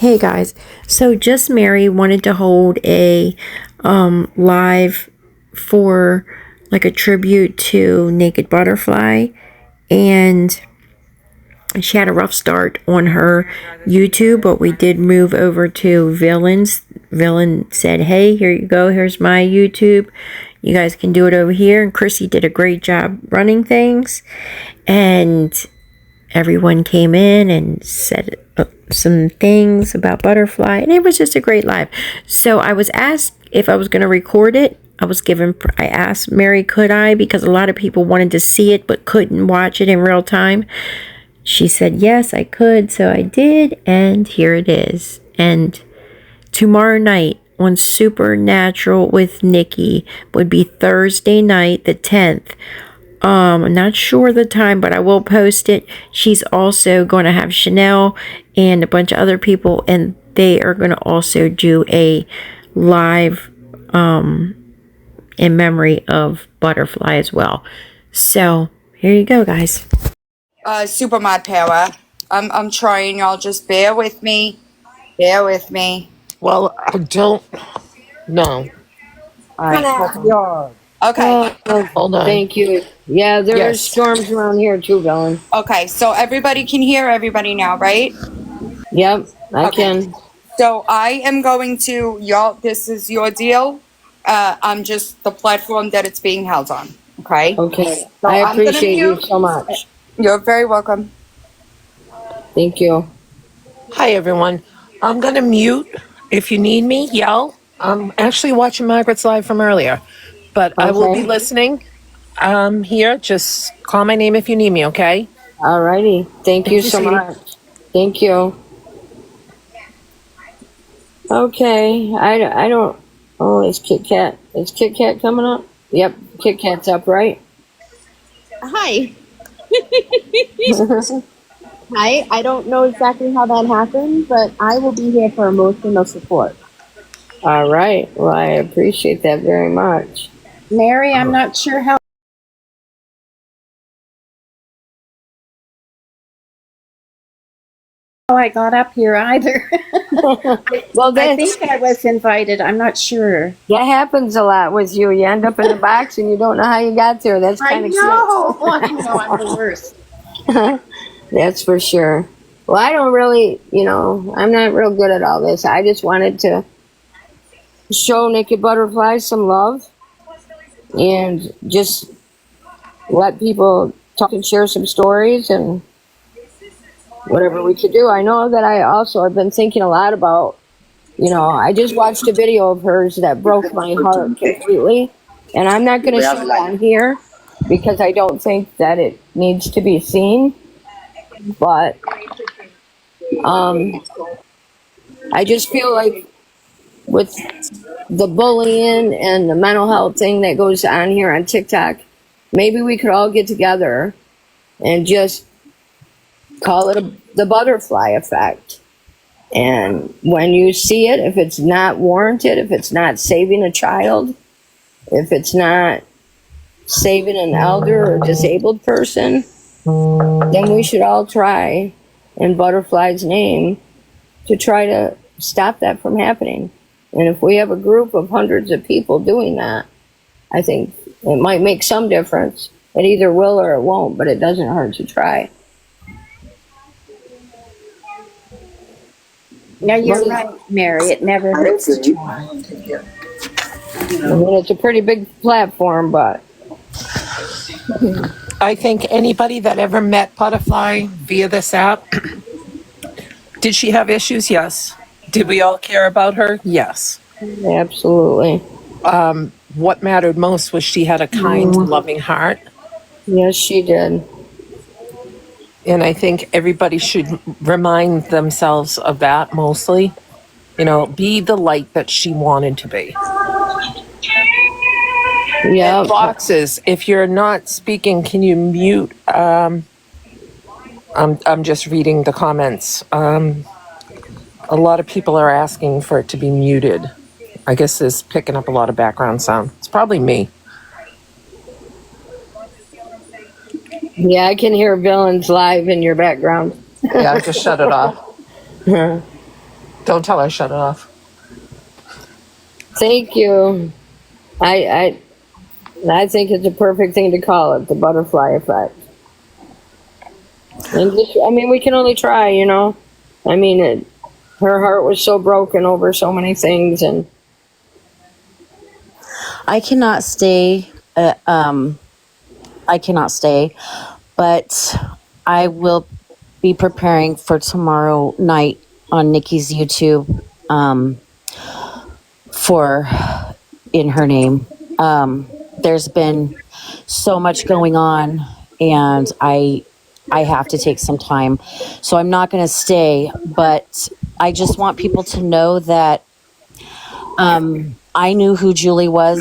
Hey guys, so Just Mary wanted to hold a live for like a tribute to Naked Butterfly, and she had a rough start on her YouTube, but we did move over to Villains. Villain said, "Hey, here you go. Here's my YouTube. You guys can do it over here." And Chrissy did a great job running things, and everyone came in and said some things about Butterfly, and it was just a great live. So I was asked if I was going to record it. I asked Mary, could I, because a lot of people wanted to see it but couldn't watch it in real time. She said yes, I could, so I did, and here it is. And tomorrow night on Supernatural with Nikki would be Thursday night, the 10th. I'm not sure the time, but I will post it. She's also going to have Chanel and a bunch of other people, and they are going to also do a live in memory of Butterfly as well. So here you go, guys. Super Mod Power. I'm trying, y'all. Just bear with me. Bear with me. Well, I don't know. All right. Okay. Hold on. Thank you. Yeah, there are Yes. storms around here too, Dylan. Okay. So everybody can hear everybody now, right? Yep, I Okay. can. So I am going to, y'all, this is your deal. I'm just the platform that it's being held on. Okay. Okay. So I I'm gonna appreciate you mute. so much. You're very welcome. Thank you. Hi, everyone. I'm going to mute. If you need me, yell. I'm actually watching Margaret's live from earlier, but I will be Okay. listening here. Just call my name if you need me, okay? Alrighty. Thank you you, so sweetie. much. Thank you. Okay. I don't. Oh, is Kit Kat? Is Kit Kat coming up? Yep. Kit Kat's up, right? Hi. Hi. I don't know exactly how that happened, but I will be here for emotional support. All right. Well, I appreciate that very much. Mary, I'm not sure how I got up here either. Well, I think I was invited. I'm not sure. that happens a lot with you. You end up in a box and you don't know how you got there. That's I kind of know. I know. I'm the worst. That's for sure. Well, I don't really, I'm not real good at all this. I just wanted to show Naked Butterfly some love and just let people talk and share some stories and whatever we could do. I know that I also have been thinking a lot about, I just watched a video of hers that broke my heart completely. And I'm not going to show it on here because I don't think that it needs to be seen. But I just feel like with the bullying and the mental health thing that goes on here on TikTok, maybe we could all get together and just call it the butterfly effect. And when you see it, if it's not warranted, if it's not saving a child, if it's not saving an elder or disabled person, then we should all try in Butterfly's name to try to stop that from happening. And if we have a group of hundreds of people doing that, I think it might make some difference. It either will or it won't, but it doesn't hurt to try. No, you're right, Mary. It never hurts to try. I mean, it's a pretty big platform, but I think anybody that ever met Butterfly via this app, did she have issues? Yes. Did we all care about her? Yes. absolutely. What mattered most was she had a kind, loving heart. Yes, she did. And I think everybody should remind themselves of that mostly. Be the light that she wanted to be. Yeah. Boxes, if you're not speaking, can you mute? I'm just reading the comments. A lot of people are asking for it to be muted. I guess it's picking up a lot of background sound. It's probably me. Yeah, I can hear Villains live in your background. Yeah, I just shut it off. Don't tell her, shut it off. Thank you. I think it's a perfect thing to call it, the butterfly effect. And just, I mean, we can only try, you know. I mean, her heart was so broken over so many things, and I cannot stay. I cannot stay, but I will be preparing for tomorrow night on Nikki's YouTube for In Her Name. There's been so much going on, and I have to take some time, so I'm not going to stay. But I just want people to know that I knew who Julie was,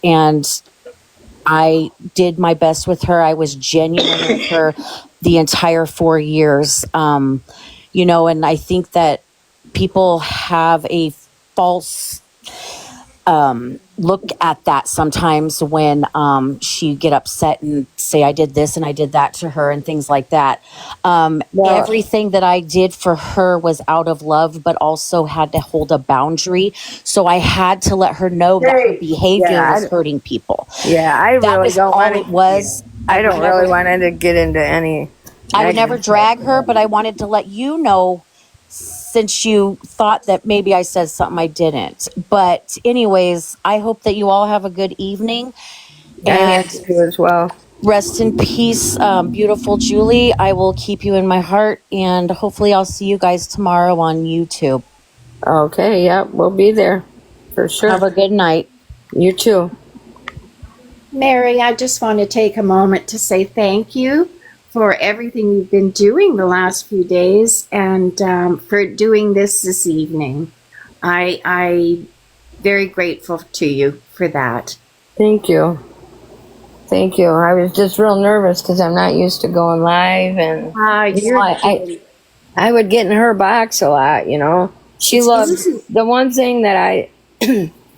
and I did my best with her. I was genuine with her the entire 4 years. You know, and I think that people have a false look at that sometimes when she get upset and say I did this and I did that to her and things like that. Everything that I did for her was out of love, but also had to hold a boundary. So I had to let her know that her behavior was hurting people. yeah, I That really was don't all want it was. I don't really want to get into any. I would never drag her, but I wanted to let you know, since you thought that maybe I said something I didn't. But anyways, I hope that you all have a good evening. And you as well. rest in peace, beautiful Julie. I will keep you in my heart, and hopefully I'll see you guys tomorrow on YouTube. Okay, yeah, we'll be there for sure. Have a good night. You too. Mary, I just want to take a moment to say thank you for everything you've been doing the last few days, and for doing this evening. I very grateful to you for that. Thank you. Thank you. I was just real nervous because I'm not used to going live, and I would get in her box a lot, you know. She loved the one thing that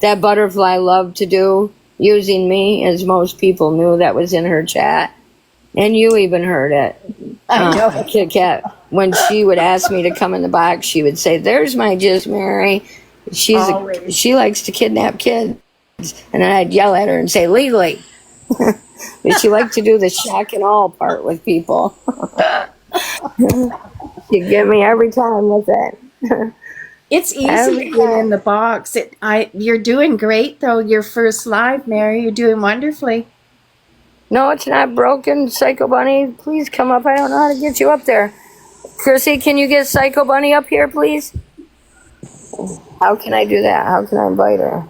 that butterfly loved to do using me, as most people knew that was in her chat. And you even heard it. I know. Kit Kat, when she would ask me to come in the box, she would say, "There's my Just Mary. She likes to kidnap kids." And then I'd yell at her and say, "Legally." But she liked to do the shock and awe part with people. She'd get me every time with it. It's easy to get in the box. You're doing great, though. Your first live, Mary. You're doing wonderfully. No, it's not broken. Psycho Bunny, please come up. I don't know how to get you up there. Chrissy, can you get Psycho Bunny up here, please? How can I do that? How can I invite her?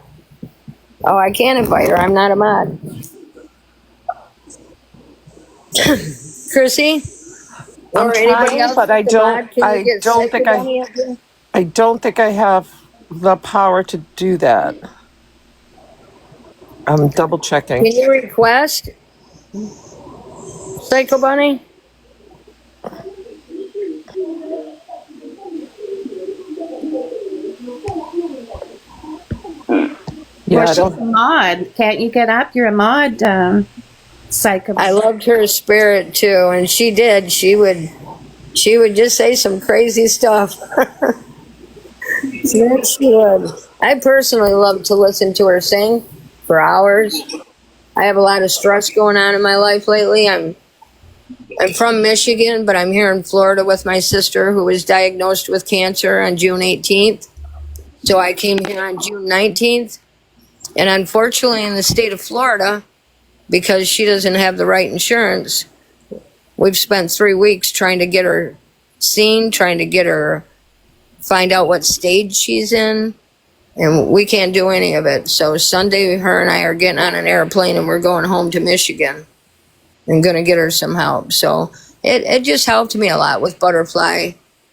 Oh, I can't invite her. I'm not a mod. Chrissy? I'm Or anybody trying, else but I with the mod, don't. can you I get don't Psycho think Bunny up here? I don't think I have the power to do that. I'm double checking. Can you request Psycho Bunny? Yeah, Well, I she's don't. a mod. Can't you get up? You're a mod, Psycho. I loved her spirit too, and she did. She would just say some crazy stuff. Yes, she would. I personally love to listen to her sing for hours. I have a lot of stress going on in my life lately. I'm from Michigan, but I'm here in Florida with my sister who was diagnosed with cancer on June 18th. So I came here on June 19th. And unfortunately, in the state of Florida, because she doesn't have the right insurance, we've spent 3 weeks trying to get her seen, trying to get her, find out what stage she's in. And we can't do any of it. So Sunday, her and I are getting on an airplane and we're going home to Michigan and going to get her some help. So it just helped me a lot with Butterfly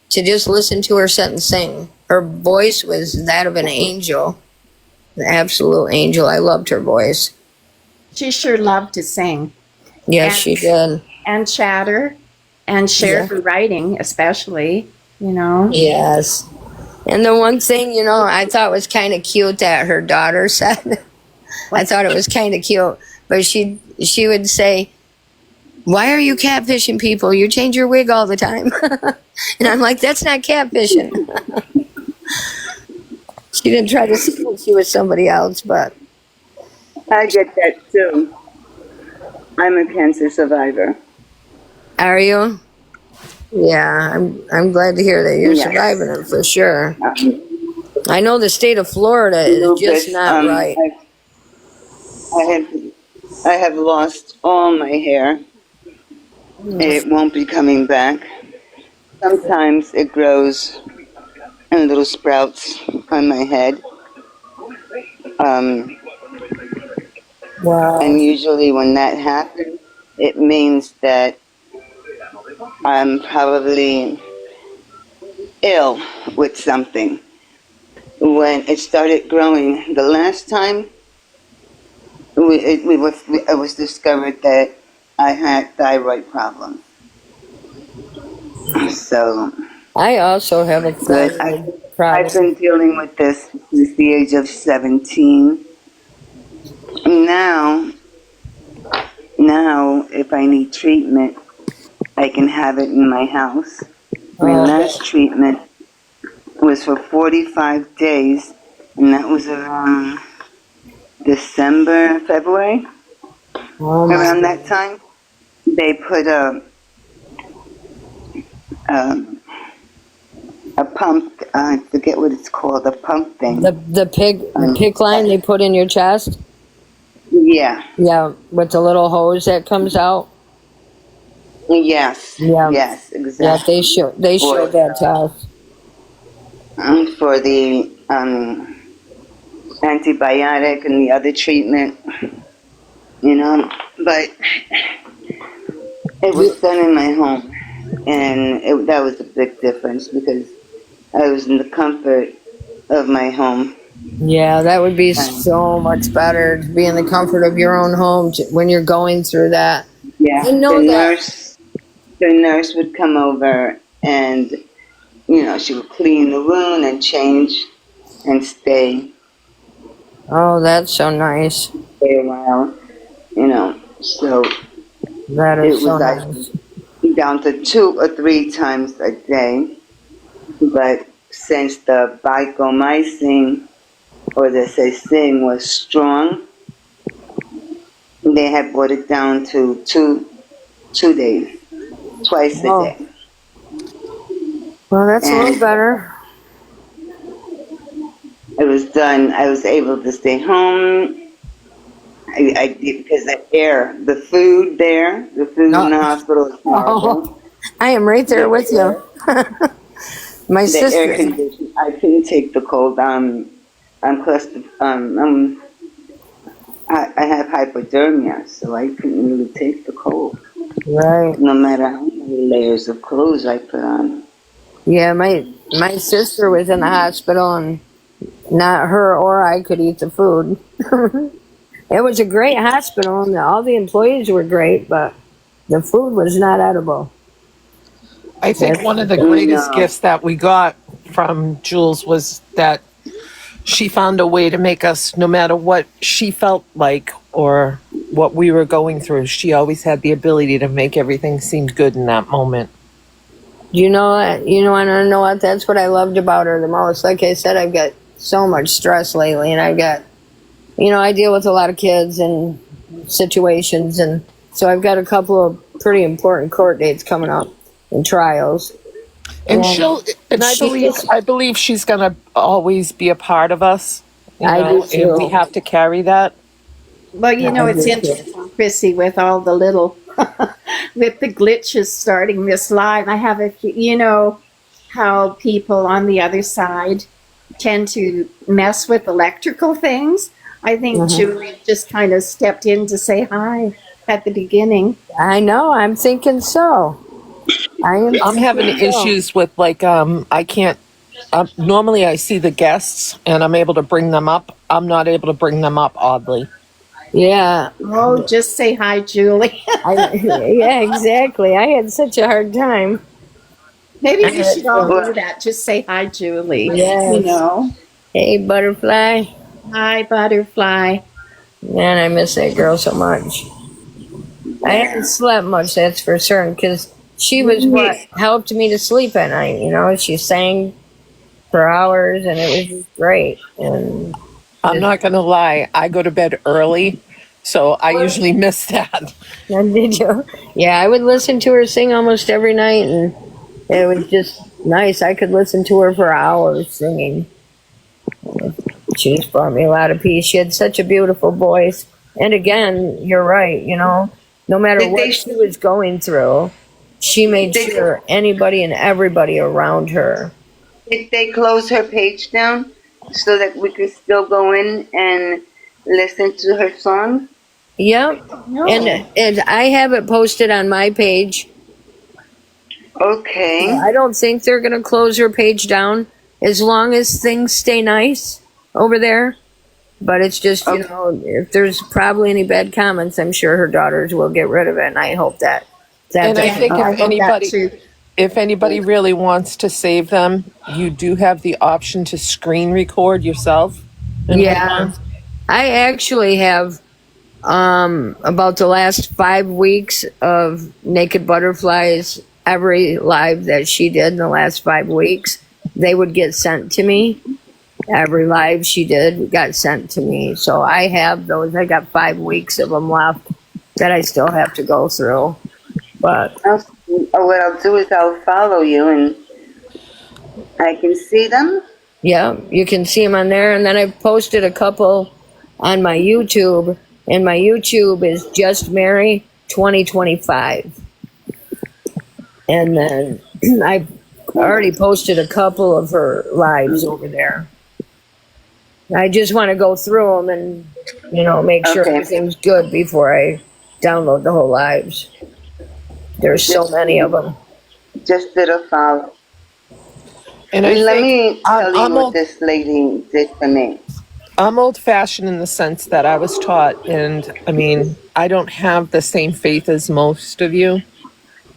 to just listen to her sit and sing. Her voice was that of an angel, an absolute angel. I loved her voice. She sure loved to sing Yes, And- she did. and chatter and share her writing, especially, you know. Yes. And the one thing, you know, I thought was kind of cute that her daughter said, I thought it was kind of cute, but she would say, why are you catfishing people? You change your wig all the time. And I'm like, that's not catfishing. She didn't try to say she was somebody else, but I get that too. I'm a cancer survivor. are you? Yeah, I'm glad to hear that you're Yes. surviving it for sure. I know the state of Florida is just Lupus, not right. I have lost all my hair. It won't be coming back. Sometimes it grows in little sprouts on my head. Wow. And usually when that happens, it means that I'm probably ill with something. When it started growing the last time, it was discovered that I had thyroid problems. So, I also have a but thyroid I've problem. been dealing with this since the age of 17. Now, if I need treatment, I can have it in my house. My last treatment was for 45 days, and that was around December, February, Oh my around that time. They put a pump, I forget what it's called, a pump thing. The pig line they put in your chest? Yeah, Yeah, with the little hose that comes out. yes, Yeah. yes, Yeah, exactly. they showed that to us. For the antibiotic and the other treatment, but it was done in my home, and that was a big difference because I was in the comfort of my home. Yeah, that would be so much better to be in the comfort of your own home when you're going through that. Yeah, I know the nurse would come over and, she would clean the wound and change and stay Oh, that's so nice. a while, so That it is so was like nice. down to 2 or 3 times a day. But since the vancomycin or the cecin was strong, they had brought it down to 2 days, twice a Oh. day. Well, that's a little And better. it was done. I was able to stay home. I did because the food in the hospital is horrible. Oh, I am right there with you. My The air sister. conditioning, I couldn't take the cold. I have hypodermia, so I couldn't really take the cold, Right. no matter how many layers of clothes I put on. Yeah, my sister was in the hospital, and not her or I could eat the food. It was a great hospital, and all the employees were great, but the food was not edible. I think one of the greatest gifts that we got from Jules was that she found a way to make us, no matter what she felt like or what we were going through, she always had the ability to make everything seem good in that moment. You know what? That's what I loved about her the most. Like I said, I've got so much stress lately, and I've got, I deal with a lot of kids and situations, and so I've got a couple of pretty important court dates coming up and trials. And Yeah. I believe she's gonna always be a part of us. I do And too. we have to carry that. Well, it's interesting, Chrissy, with all the little, with the glitches starting this live. I have how people on the other side tend to mess with electrical things. I think Julie just kind of stepped in to say hi at the beginning. I know. I'm thinking so. I'm having issues with I can't. Normally, I see the guests and I'm able to bring them up. I'm not able to bring them up. Oddly, Yeah. Oh, just say hi, Julie. Yeah, exactly. I had such a hard time. Maybe we should all do that. Just say hi, Julie. Yes. Hey, butterfly. Hi, butterfly. Man, I miss that girl so much. I haven't slept much, that's for certain, because she was what helped me to sleep at night. You know, she sang for hours, and it was just great. And I'm not going to lie, I go to bed early, so I usually miss that. did you? Yeah, I would listen to her sing almost every night, and it was just nice. I could listen to her for hours singing. She just brought me a lot of peace. She had such a beautiful voice. And again, you're right, you know, no matter Did they- what she was going through, she made Did- sure anybody and everybody around her. Did they close her page down so that we could still go in and listen to her song? Yep. No. And I have it posted on my page. Okay. I don't think they're going to close her page down as long as things stay nice over there. But it's just, you know, if there's probably any bad comments, I'm sure her daughters will get rid of it. And I hope that. And I think I hope that too. if anybody really wants to save them, you do have the option to screen record yourself. and Yeah. I actually have about the last 5 weeks of Naked Butterflies, every live that she did in the last 5 weeks, they would get sent to me. Every live she did got sent to me. So I have those. I got 5 weeks of them left that I still have to go through. But What I'll do is I'll follow you and I can see them. yeah, you can see them on there. And then I've posted a couple on my YouTube. And my YouTube is Just Mary 2025. And then I've already posted a couple of her lives over there. I just want to go through them and, you know, make sure Okay. everything's good before I download the whole lives. There's so many of them. Just did a follow. And I Let think me tell I'm you what old- this lady did for me. I'm old fashioned in the sense that I was taught, and I mean, I don't have the same faith as most of you,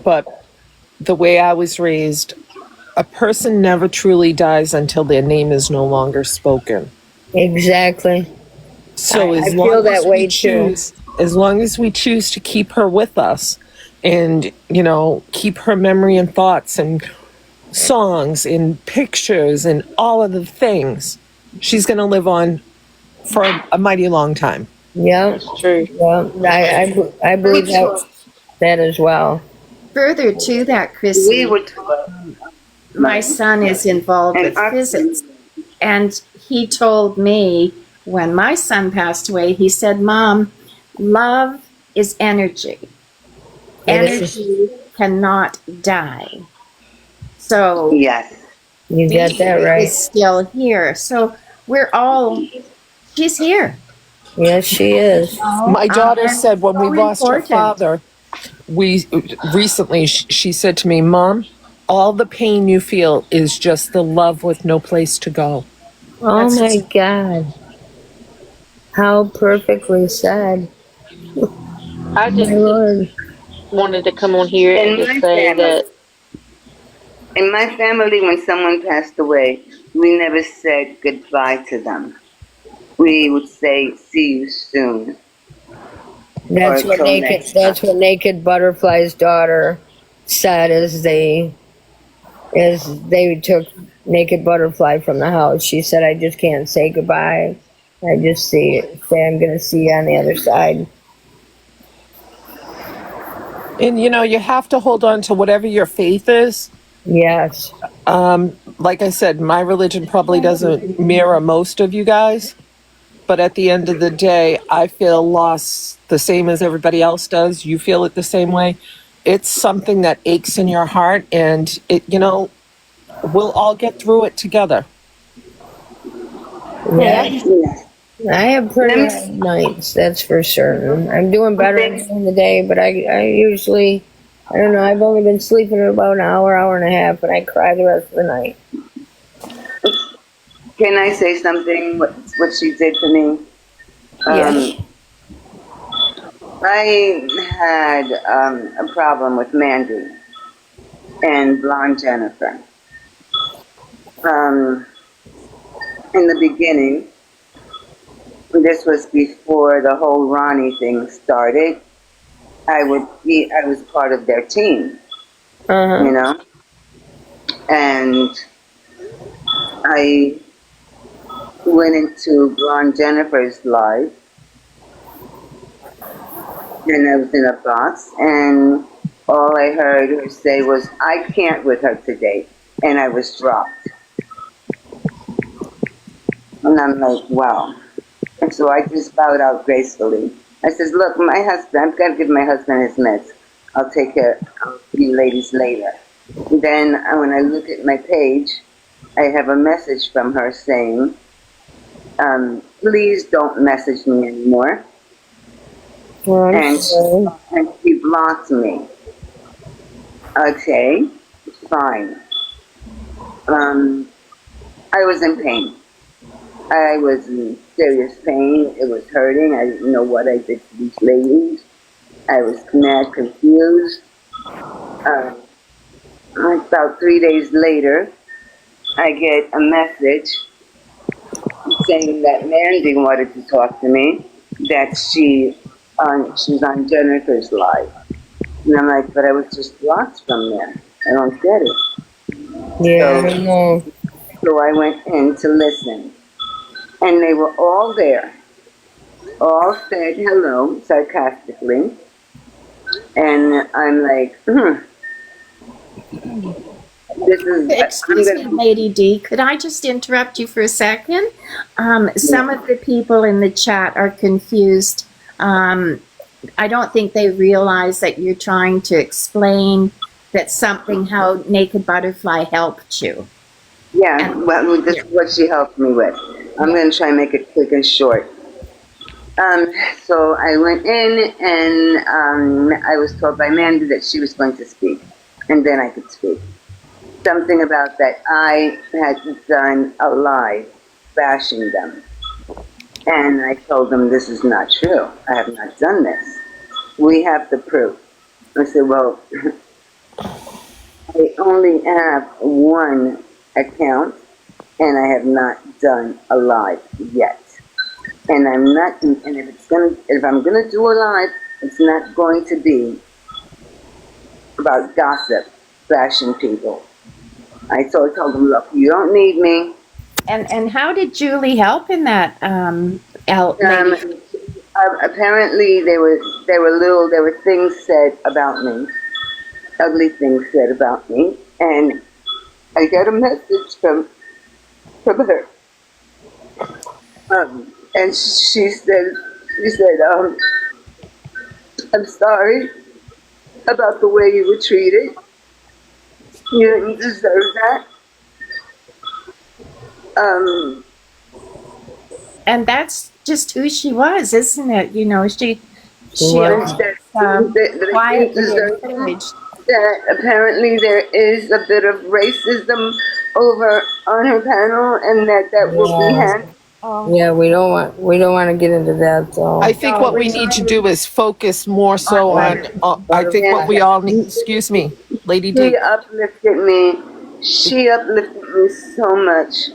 but the way I was raised, a person never truly dies until their name is no longer spoken. Exactly. So I as feel long that as way we too. choose, as long as we choose to keep her with us, and you know, keep her memory and thoughts and songs and pictures and all of the things, she's going to live on for a mighty long time. Yeah. True. Yeah. I believe that as well. Further to that, We Chrissy, were my son is involved And with our- physics. And he told me when my son passed away, he said, Mom, love is energy. It is. Energy cannot die. So yes. You get that right. is still here. So we're all, she's here. Yes, she is. My daughter and said when we so lost her important. father, we recently she said to me, "Mom, all the pain you feel is just the love with no place to go." Oh my God. How perfectly said. I just My Lord. wanted to come on here and In just my say family, that in my family, when someone passed away, we never said goodbye to them. We would say, "See you soon." That's Or what till naked. next That's what Naked Butterfly's daughter said. As they took Naked Butterfly from the house, she said, "I just can't say goodbye. I just say I'm going to see you on the other side." And you know, you have to hold on to whatever your faith is. Yes. Like I said, my religion probably doesn't mirror most of you guys, but at the end of the day, I feel loss the same as everybody else does. You feel it the same way. It's something that aches in your heart, and it, you know, we'll all get through it together. Yeah. I have pretty hard nights, that's for certain. I'm doing better in the day, but I usually, I don't know, I've only been sleeping about an hour and a half, and I cry the rest of the night. Can I say something? What she did for me? Yes. I had a problem with Mandy and blonde Jennifer. In the beginning, this was before the whole Ronnie thing started. I was part of their team, Uh you huh. know, and I went into Blonde Jennifer's live, and I was in a box, and all I heard her say was, "I can't with her today," and I was dropped. And I'm like, wow. And so I just bowed out gracefully. I says, look, my husband, I've got to give my husband his meds. I'll take care of you ladies later. Then when I look at my page, I have a message from her saying, please don't message me anymore. I'm And sorry. and she blocked me. Okay, fine. I was in pain. I was in serious pain. It was hurting. I didn't know what I did to these ladies. I was mad, confused. About 3 days later, I get a message saying that Mandy wanted to talk to me, that she's on Jennifer's live. And I'm like, but I was just blocked from there. I don't get it. Yeah, I So, know. so I went in to listen. And they were all there, all said hello sarcastically. And I'm like, this is, I'm Excuse me, going to, Lady D. Could I just interrupt you for a second? Some of the people in the chat are confused. I don't think they realize that you're trying to explain that something how Naked Butterfly helped you. yeah, well, this is what she helped me with. I'm going to try and make it quick and short. So I went in and I was told by Mandy that she was going to speak, and then I could speak. Something about that I had done a live bashing them. And I told them this is not true. I have not done this. We have the proof. I said, well, I only have one account and I have not done a live yet. And I'm not, and if I'm gonna do a live, it's not going to be about gossip, bashing people. I told them, look, you don't need me. And how did Julie help in that, lady? Apparently there were things said about me, ugly things said about me, and I got a message from her. And she said, I'm sorry about the way you were treated. You didn't deserve that. And that's just who she was, isn't it? You know, she Well, was that I didn't quietly deserve encouraged. that. Apparently there is a bit of racism over on her panel, and that will be Yeah. handled. Yeah, we don't want to get into that though. I think what We're we need to trying do is focus more so on, I think what we all need, excuse me, Lady D. She uplifted me. She uplifted me so much.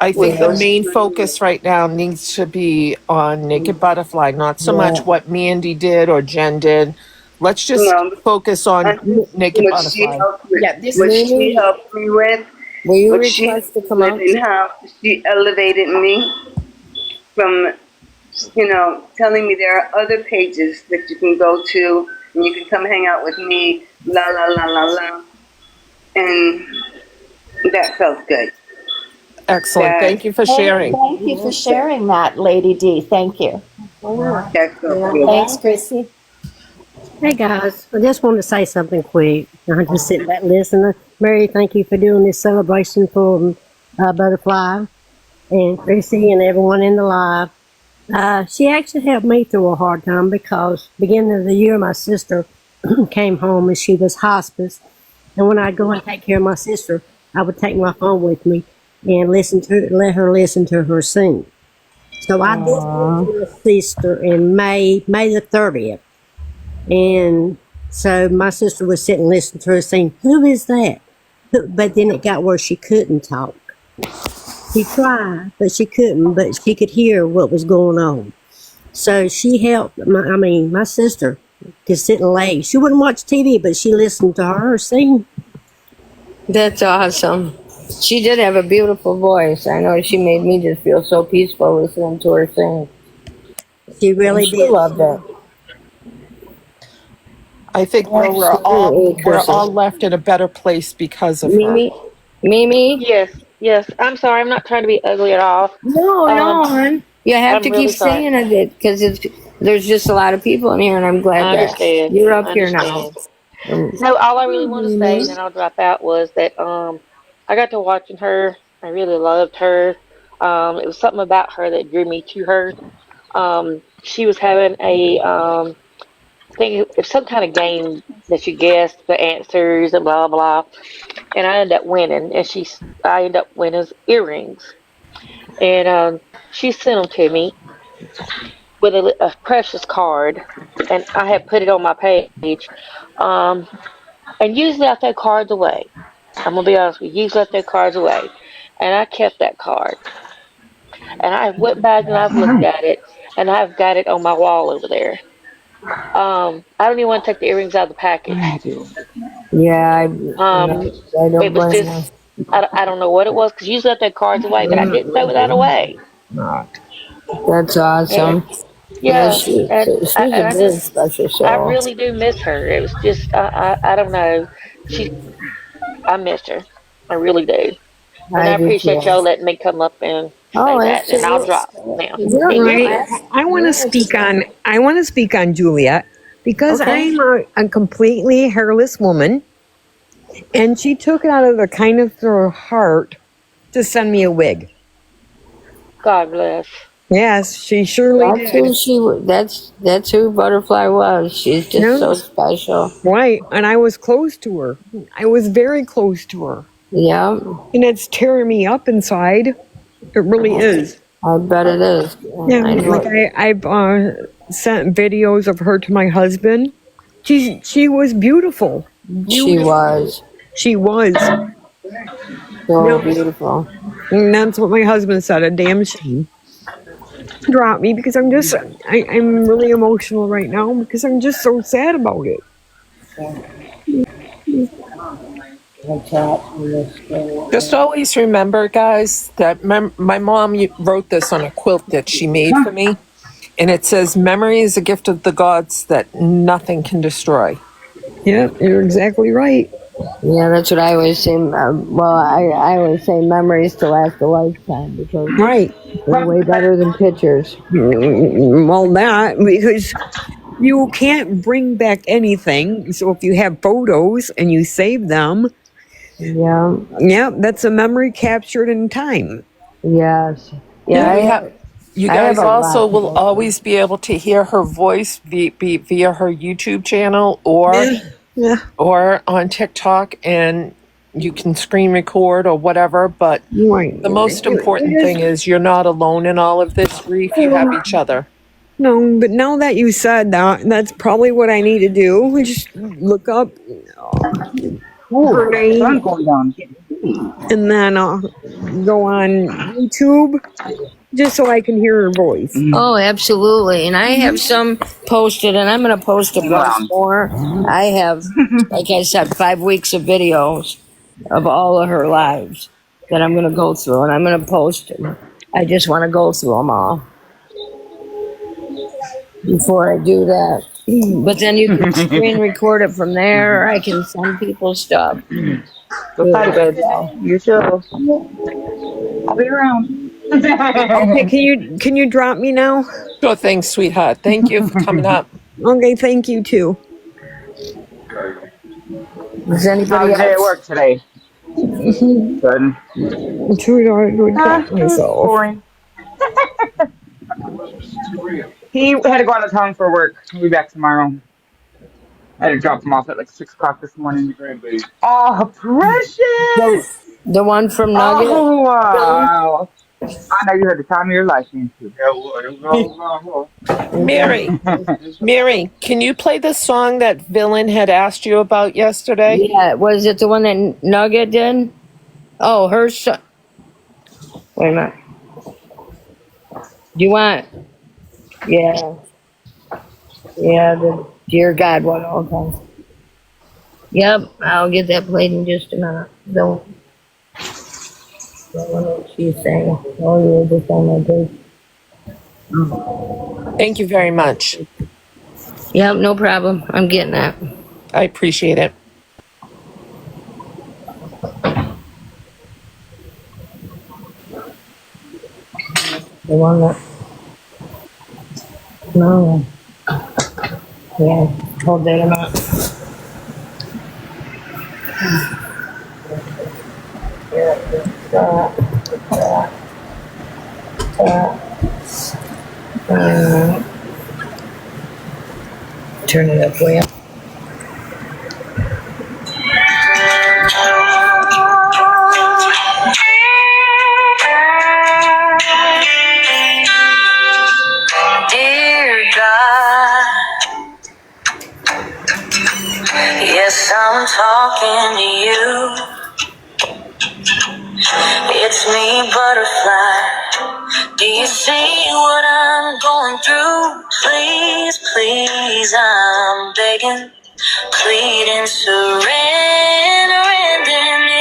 I think the those main three- focus right now needs to be on Naked Butterfly, not so much what Mandy did or Jen did. Let's just No, focus on Naked what she Butterfly. helped with, Yeah, this what is she helped me with, Will you what she request to helped come with, out? and how she elevated me from, telling me there are other pages that you can go to and you can come hang out with me, la la la la la, and that felt good. Excellent. Thank you for sharing. Thank you for sharing that, Lady D. Thank you. That felt good. Thanks, Chrissy. Hey guys, I just wanted to say something quick. I'm just sitting back listening. Mary, thank you for doing this celebration for Butterfly and Chrissy and everyone in the live. She actually helped me through a hard time because beginning of the year, my sister came home and she was hospice. And when I'd go and take care of my sister, I would take my phone with me and let her listen to her sing. So I did listen to my sister in May the 30th. And so my sister was sitting listening to her sing, who is that? But then it got where she couldn't talk. She tried, but she couldn't, but she could hear what was going on. So she helped, my sister to sit and lay. She wouldn't watch TV, but she listened to her sing. That's awesome. She did have a beautiful voice. I know she made me just feel so peaceful listening to her sing. She really She did. loved it. I think we're all left in a better place because of her. Mimi? Yes. I'm sorry. I'm not trying to be ugly at all. No. You have I'm to really keep sorry. saying it because there's just a lot of people in here, and I'm glad I that understand. you're up I here now. understand. No, all I really want to say, and then I'll drop out, was that I got to watching her. I really loved her. It was something about her that drew me to her. She was having I think it was some kind of game that you guessed the answers and blah blah, and I ended up winning, and I ended up winning earrings, and she sent them to me with a precious card, and I had put it on my page. Um, and usually I throw cards away. I'm gonna be honest with you. Usually I throw cards away, and I kept that card. And I went back and I've looked at it, and I've got it on my wall over there. I don't even want to take the earrings out of the package. Yeah, I don't It was blame just I don't know what it was because usually I throw cards away, but I didn't throw that away. you. That's awesome. Yeah, Yeah, she's and a very special I soul. really do miss her. It was just I don't know. I miss her. I really do. And I I do appreciate too. y'all letting me come up and say Oh, that. And I'll absolutely. drop now. You're Right. I want to speak on. I want to speak on Juliet because Okay. I'm a completely hairless woman, and she took it out of the kindness of her heart to send me a wig. God bless. Yes, she surely did. That's who Butterfly was. She's just so special. Right, and I was close to her. I was very close to her. Yeah. And it's tearing me up inside. It really is. I bet it is. Yeah, I know. like I've sent videos of her to my husband. She was beautiful. She was. She was. So beautiful. And that's what my husband said. A damn shame. Drop me because I'm really emotional right now because I'm just so sad about it. Just always remember, guys, that my mom wrote this on a quilt that she made for me. And it says, memory is a gift of the gods that nothing can destroy. Yeah, you're exactly right. Yeah, that's what I always say. I always say memories to last a lifetime because they're way better than pictures. Well, that, because you can't bring back anything. So if you have photos and you save them, yeah, that's a memory captured in time. Yes. You guys also will always be able to hear her voice via her YouTube channel or on TikTok, and you can screen record or whatever. But the most important thing is you're not alone in all of this grief. You have each other. No, but now that you said that, that's probably what I need to do. Just look up her name, and then go on YouTube just so I can hear her voice. Oh, absolutely. And I have some posted, and I'm going to post a bunch more. I have, like I said, 5 weeks of videos of all of her lives that I'm going to go through, and I'm going to post them. I just want to go through them all before I do that. But then you can screen record it from there, or I can send people stuff. Bye, baby. You too. I'll be around. Okay, can you drop me now? Sure thing, sweetheart. Thank you for coming up. Okay, thank you too. Does anybody How's your day at work today? Good. Too hard to drop myself. Boring. He had to go out of town for work. He'll be back tomorrow. I had to drop him off at like 6 o'clock this morning. Oh, precious! The one from Nugget? Oh, wow. I know you had the time of your life, didn't you? Mary, can you play the song that Villain had asked you about yesterday? Yeah, was it the one that Nugget did? Oh, her son. Wait a minute. Do you want? Yeah. Yeah, Dear God, what okay. Yep, I'll get that played in just a minute. Don't know what she's saying. Oh, you're just on my page. Thank you very much. Yep, no problem. I'm getting that. I appreciate it. The one that. No. Yeah, hold that a minute. Turn it up way up. Dear God, yes, I'm talking to you. It's me, butterfly. Do you see what I'm going through? Please, please, I'm begging, pleading, surrendering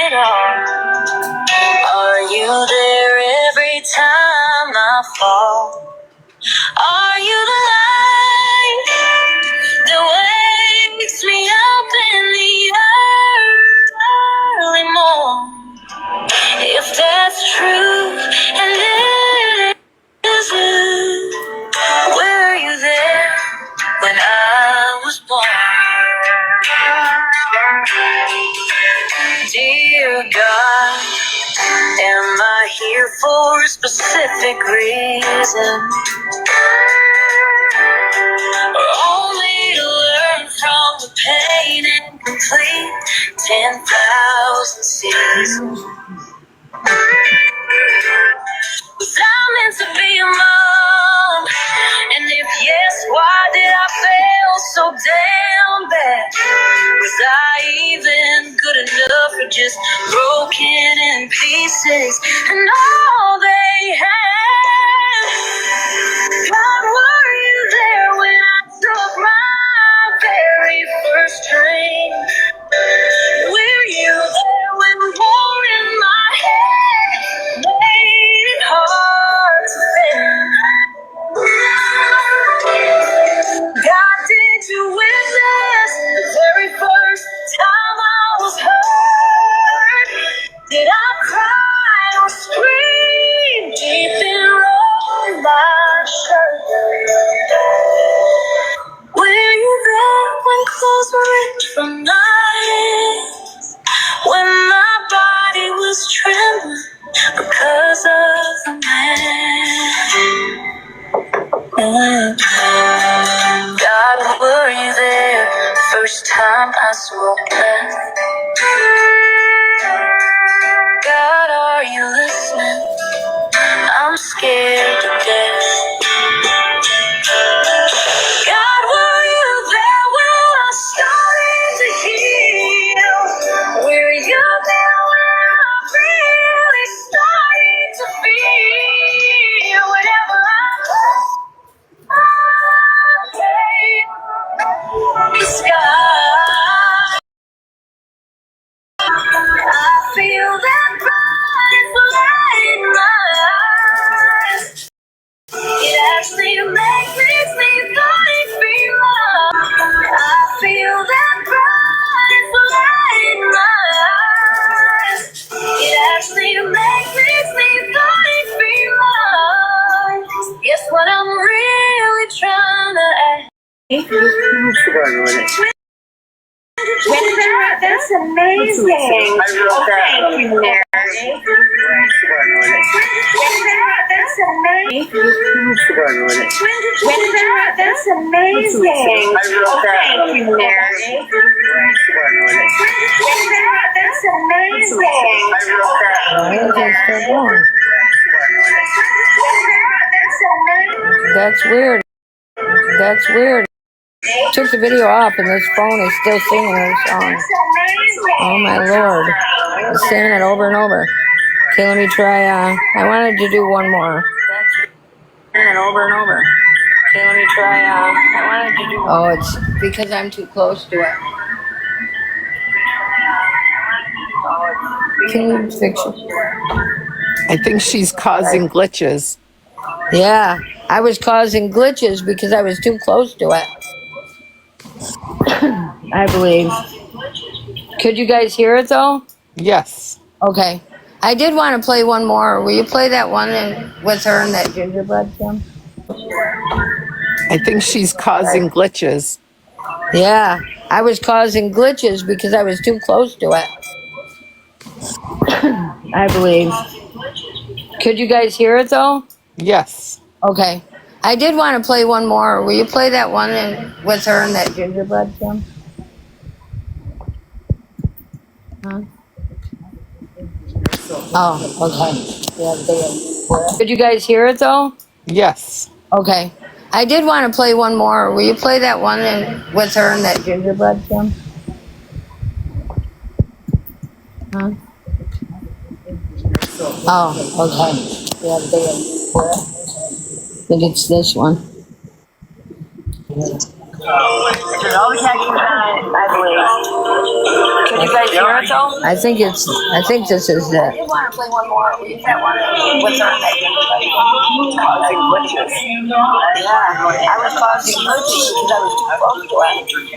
it all. Are you there every time I fall? Are you the light that wakes me up in the early morning? If that's true, and it is you, were you there when I was born? Dear God, am I here for a specific reason? Or only to learn from the pain and complete 10,000 seasons? Was I meant to be a mom? And if yes, why did I fail so damn bad? Was I even good enough or just broken in pieces? And all they had. God, were you there when I took my very first drink? Were you there when war in my head made it hard to bear? God, did you witness the very first time I was hurt? Did I cry or scream deep in my shirt? Were you there when clothes were ripped from my hands? When my body was trembling because of the man? God, were you there first time I spoke breath? God, are you listening? I'm scared to death. God, were you there when I started to heal? Were you there when I really started to feel whatever I the sky? I feel that bright flame in my eyes. It actually makes me think feel love. I feel that bright flame in my eyes. It actually makes me think feel love. Guess what I'm really trying to ask? That's amazing. Oh, thank you, Mary. That's amazing. That's amazing. Oh, thank you, Mary. That's amazing. That's weird. That's weird. Took the video off and this phone is still singing her song. Oh my Lord. It's singing it over and over. Okay, let me try, I wanted to do one more. Singing it over and over. Okay, let me try. I wanted to do. Oh, it's because I'm too close to it. Can you fix it? I think she's causing glitches. Yeah, I was causing glitches because I was too close to it. I believe. Could you guys hear it though? Yes. Okay. I did want to play one more. Will you play that one with her and that gingerbread Kim? I think she's causing glitches. Yeah, I was causing glitches because I was too close to it. I believe. Could you guys hear it though? Yes. Okay. I did want to play one more. Will you play that one with her and that gingerbread Kim? Huh? Oh, okay. Could you guys hear it though? Yes. Okay. I did want to play one more. Will you play that one with her and that gingerbread Kim? Huh? Oh, okay. I think it's this one. I believe. Could you guys hear it though? I think this is it. I want to play one more. That one with her. Causing glitches. Yeah, I was causing glitches because I was too close to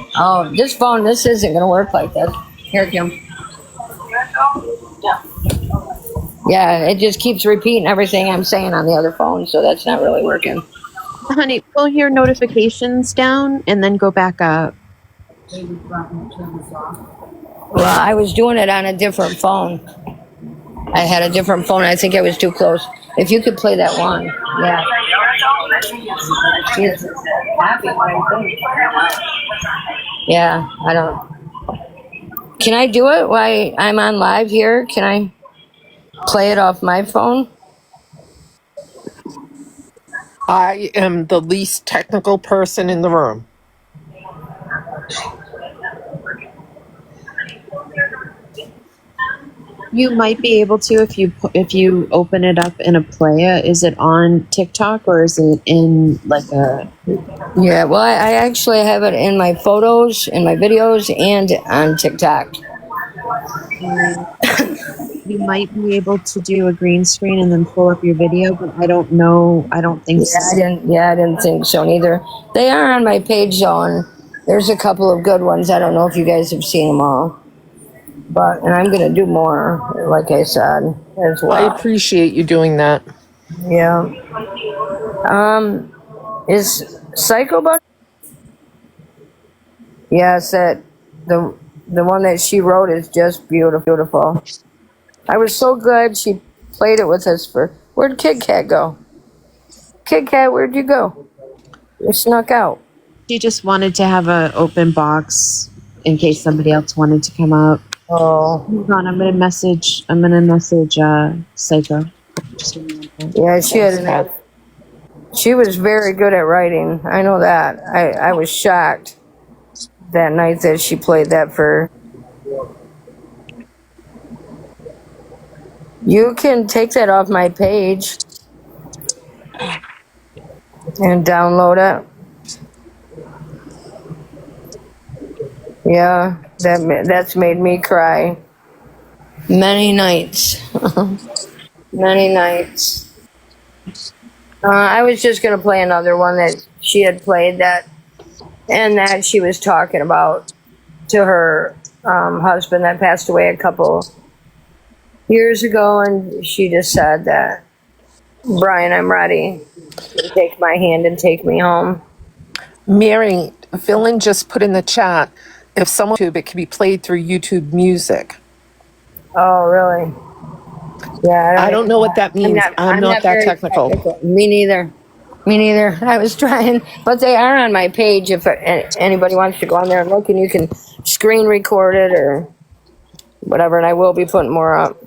it. Oh, this isn't going to work like this. Here, Kim. Yeah, it just keeps repeating everything I'm saying on the other phone, so that's not really working. Honey, pull your notifications down and then go back up. Well, I was doing it on a different phone. I had a different phone. I think I was too close. If you could play that one. Yeah. She's happy. Yeah, I don't. Can I do it while I'm on live here? Can I play it off my phone? I am the least technical person in the room. You might be able to if you open it up in a playa. Is it on TikTok or is it in like a? Yeah, well, I actually have it in my photos, in my videos, and on TikTok. You might be able to do a green screen and then pull up your video, but I don't know. I don't think so. I didn't think so neither. They are on my page though, and there's a couple of good ones. I don't know if you guys have seen them all. And I'm going to do more, like I said, as well. I appreciate you doing that. Yeah. Is Psycho Buck? Yes, the one that she wrote is just beautiful. I was so glad she played it with us where'd Kit Kat go? Kit Kat, where'd you go? You snuck out. She just wanted to have an open box in case somebody else wanted to come up. Oh. Hold on, I'm gonna message Psycho. Yeah, she was very good at writing. I know that. I was shocked that night that she played that for. You can take that off my page and download it. Yeah, that's made me cry many nights. Many nights. I was just going to play another one that she had played that she was talking about to her husband that passed away a couple years ago, and she just said that, Brian, I'm ready to take my hand and take me home. Mary, Villain just put in the chat, if someone YouTube, it can be played through YouTube Music. Oh, really? Yeah, I don't know what that means. I'm not that technical. Me neither. I was trying, but they are on my page if anybody wants to go on there and look, and you can screen record it or whatever, and I will be putting more up.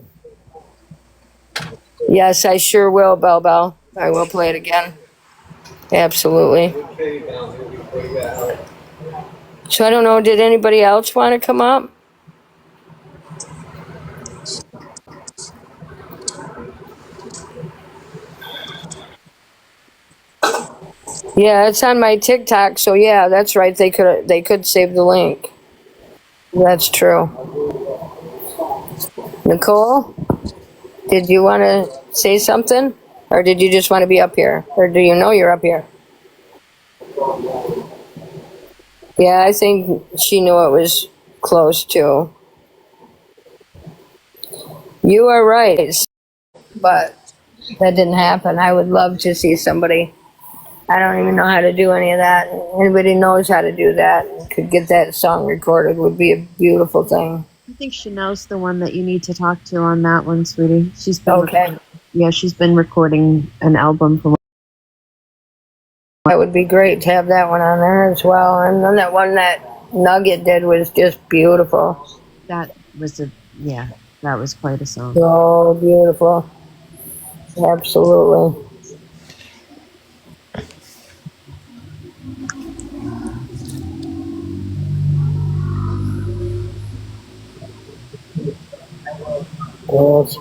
Yes, I sure will, Bell. I will play it again. Absolutely. So I don't know, did anybody else want to come up? Yeah, it's on my TikTok. So yeah, that's right. They could save the link. That's true. Nicole, did you want to say something, or did you just want to be up here, or do you know you're up here? Yeah, I think she knew it was close too. You are right, but that didn't happen. I would love to see somebody. I don't even know how to do any of that. Anybody knows how to do that and could get that song recorded would be a beautiful thing. I think Chanel's the one that you need to talk to on that one, sweetie. She's been Okay. she's been recording an album for. That would be great to have that one on there as well. And then that one that Nugget did was just beautiful. That was that was quite a song. So beautiful. Absolutely. Yes.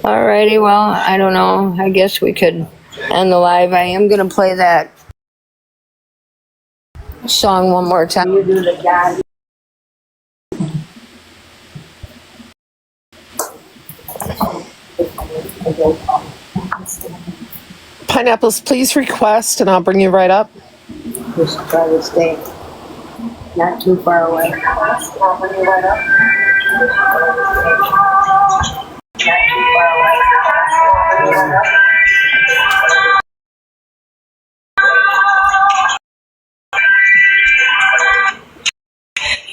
Alrighty, well, I don't know. I guess we could end the live. I am going to play that song one more time. You do the guy. Pineapples, please request and I'll bring you right up. Just try to stay not too far away. I'll bring you right up.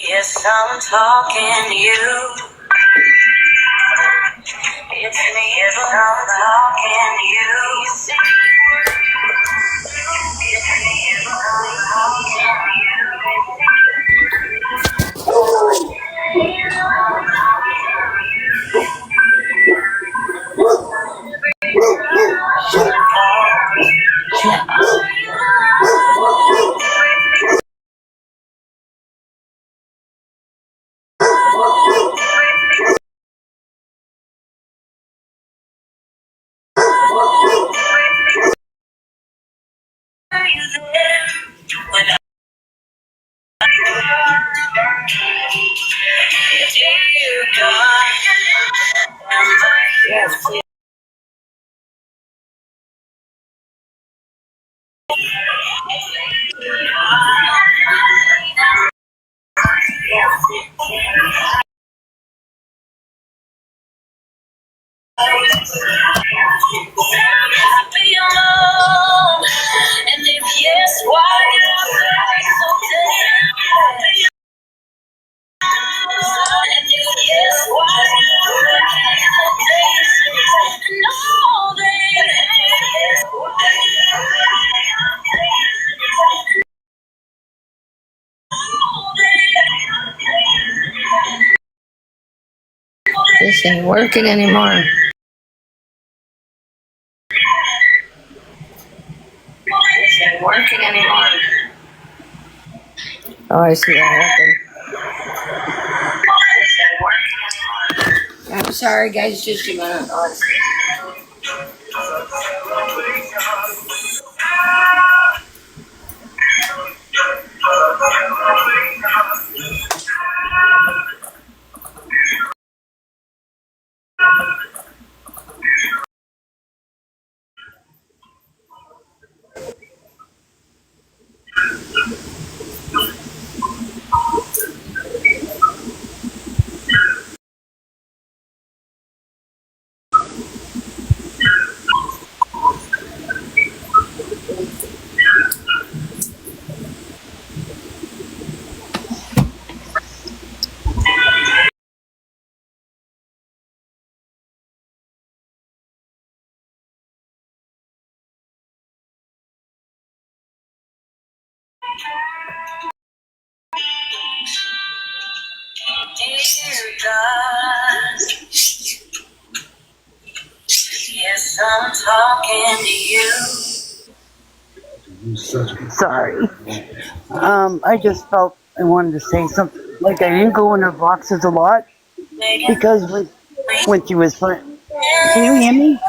Yes, I'm talking to you. It's me, yes, I'm talking to you. You see, it's me, yes, I'm talking to you. Are you there when I dear God, yes, please. Be alone, and if yes, why did I play so damn? And if yes, why did I play so damn? No, then yes, why did I This ain't working anymore. This ain't working anymore. Oh, I see what happened. This ain't working anymore. I'm sorry, guys. Just a minute. Oh, dear God, yes, I'm talking to you. Sorry. I just felt I wanted to say something. Like, I didn't go in her boxes a lot because when she was can you hear me?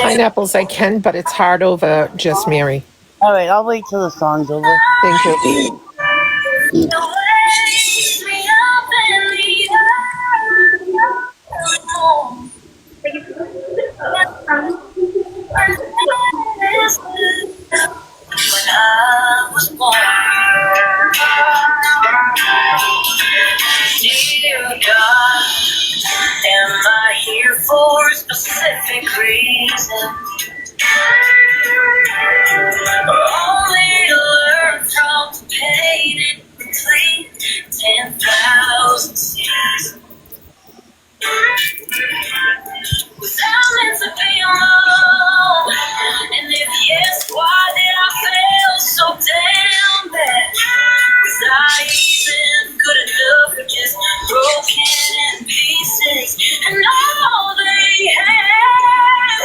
Pineapples I can, but it's hard over Just Mary. All right, I'll wait till the song's over. Thank you. When I was born, dear God, am I here for a specific reason? Only to learn from the pain and complete 10,000 seasons. Was I meant to be alone? And if yes, why did I fail so damn bad? Was I even good enough or just broken in pieces? And all they had,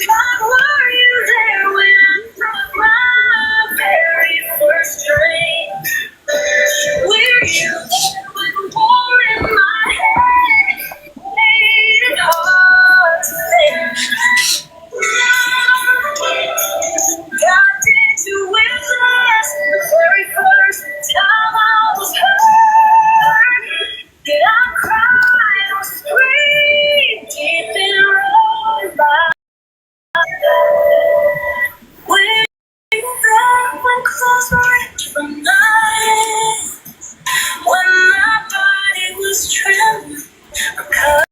God, were you there when I broke my very first dream? Were you there when the war in my head made it hard to think? God did you witness the very first time I was hurt? Did I cry or scream deep in my when close my eyes from night, when my body was trembling, because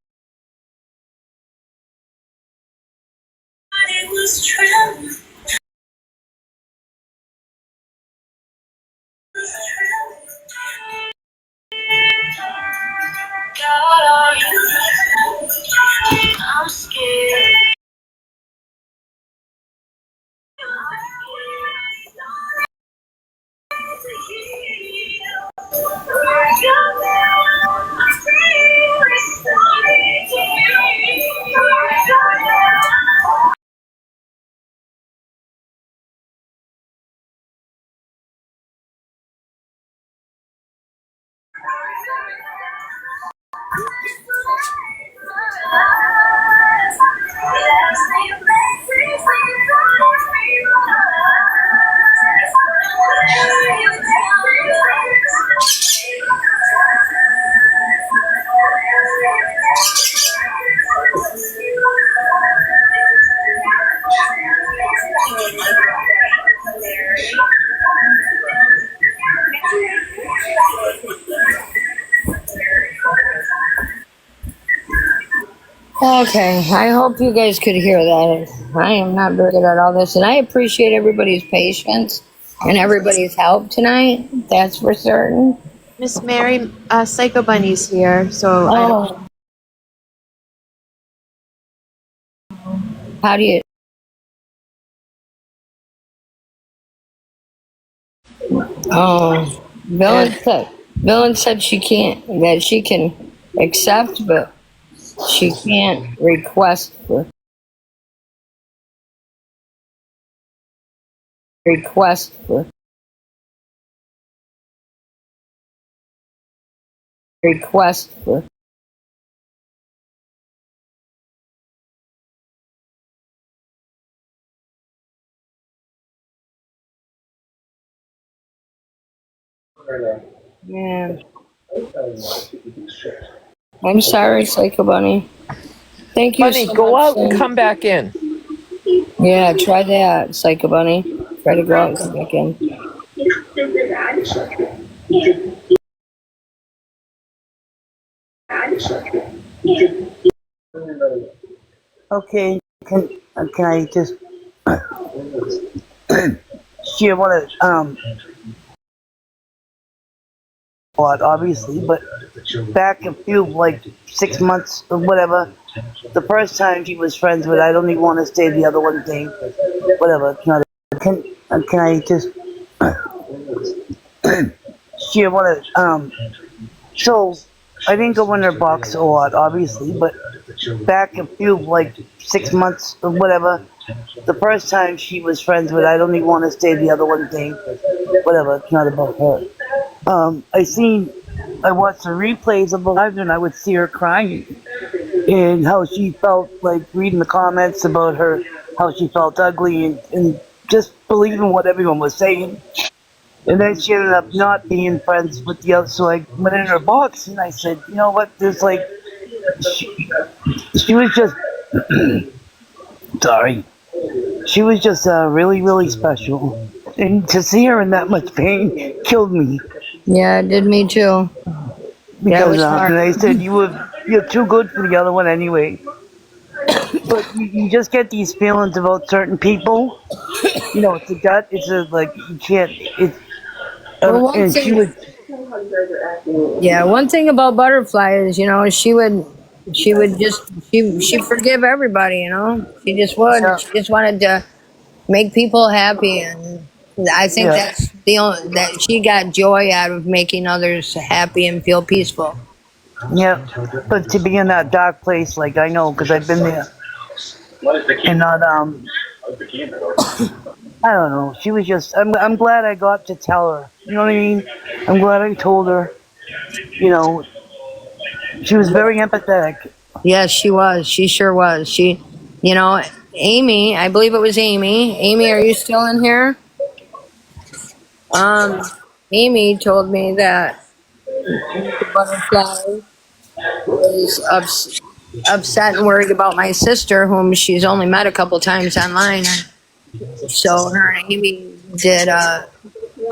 it was trembling. God, are you there? I'm scared. Okay, I hope you guys could hear that. I am not very good at all this, and I appreciate everybody's patience and everybody's help tonight. That's for certain. Miss Mary, Psycho Bunny's here, so I don't. How do you? Oh, Villain said she can't. That she can accept, but she can't request for request for request for. Yeah. I'm sorry, Psycho Bunny. Thank you Bunny, so go much. out and come back in. Yeah, try that, Psycho Bunny. Try to go out and come back in. Okay, can I just share what lot, obviously, but back a few, like 6 months or whatever, the first time she was friends with, I don't even want to say the other one thing, whatever, it's not, can I just share what so, I didn't go in her box a lot, obviously, but back a few, like 6 months or whatever, the first time she was friends with, I don't even want to say the other one thing, whatever, it's not about her. I watched the replays of the live and I would see her crying. and how she felt like reading the comments about her, how she felt ugly, and just believing what everyone was saying. And then she ended up not being friends with the other. So I went in her box and I said, you know what? There's like, she was just, sorry. She was just really, really special. And to see her in that much pain killed me. Yeah, it did me too. Because and I said, you're too good for the other one anyway. But you just get these feelings about certain people. You know, it's a gut. It's a, like, you can't, it's, and she would. Yeah, one thing about Butterfly is, you know, she would forgive everybody, you know. She just would. Yeah. She just wanted to make people happy, and I think that's the only that she got joy out of making others happy and feel peaceful. Yeah, but to be in that dark place, like I know, because I've been there, and not I don't know. She was just. I'm glad I got to tell her. You know what I mean? I'm glad I told her. You know, she was very empathetic. Yes, she was. She sure was. She, you know, Amy. I believe it was Amy. Amy, are you still in here? Amy told me that the Butterfly was upset and worried about my sister, whom she's only met a couple times online. So her and Amy did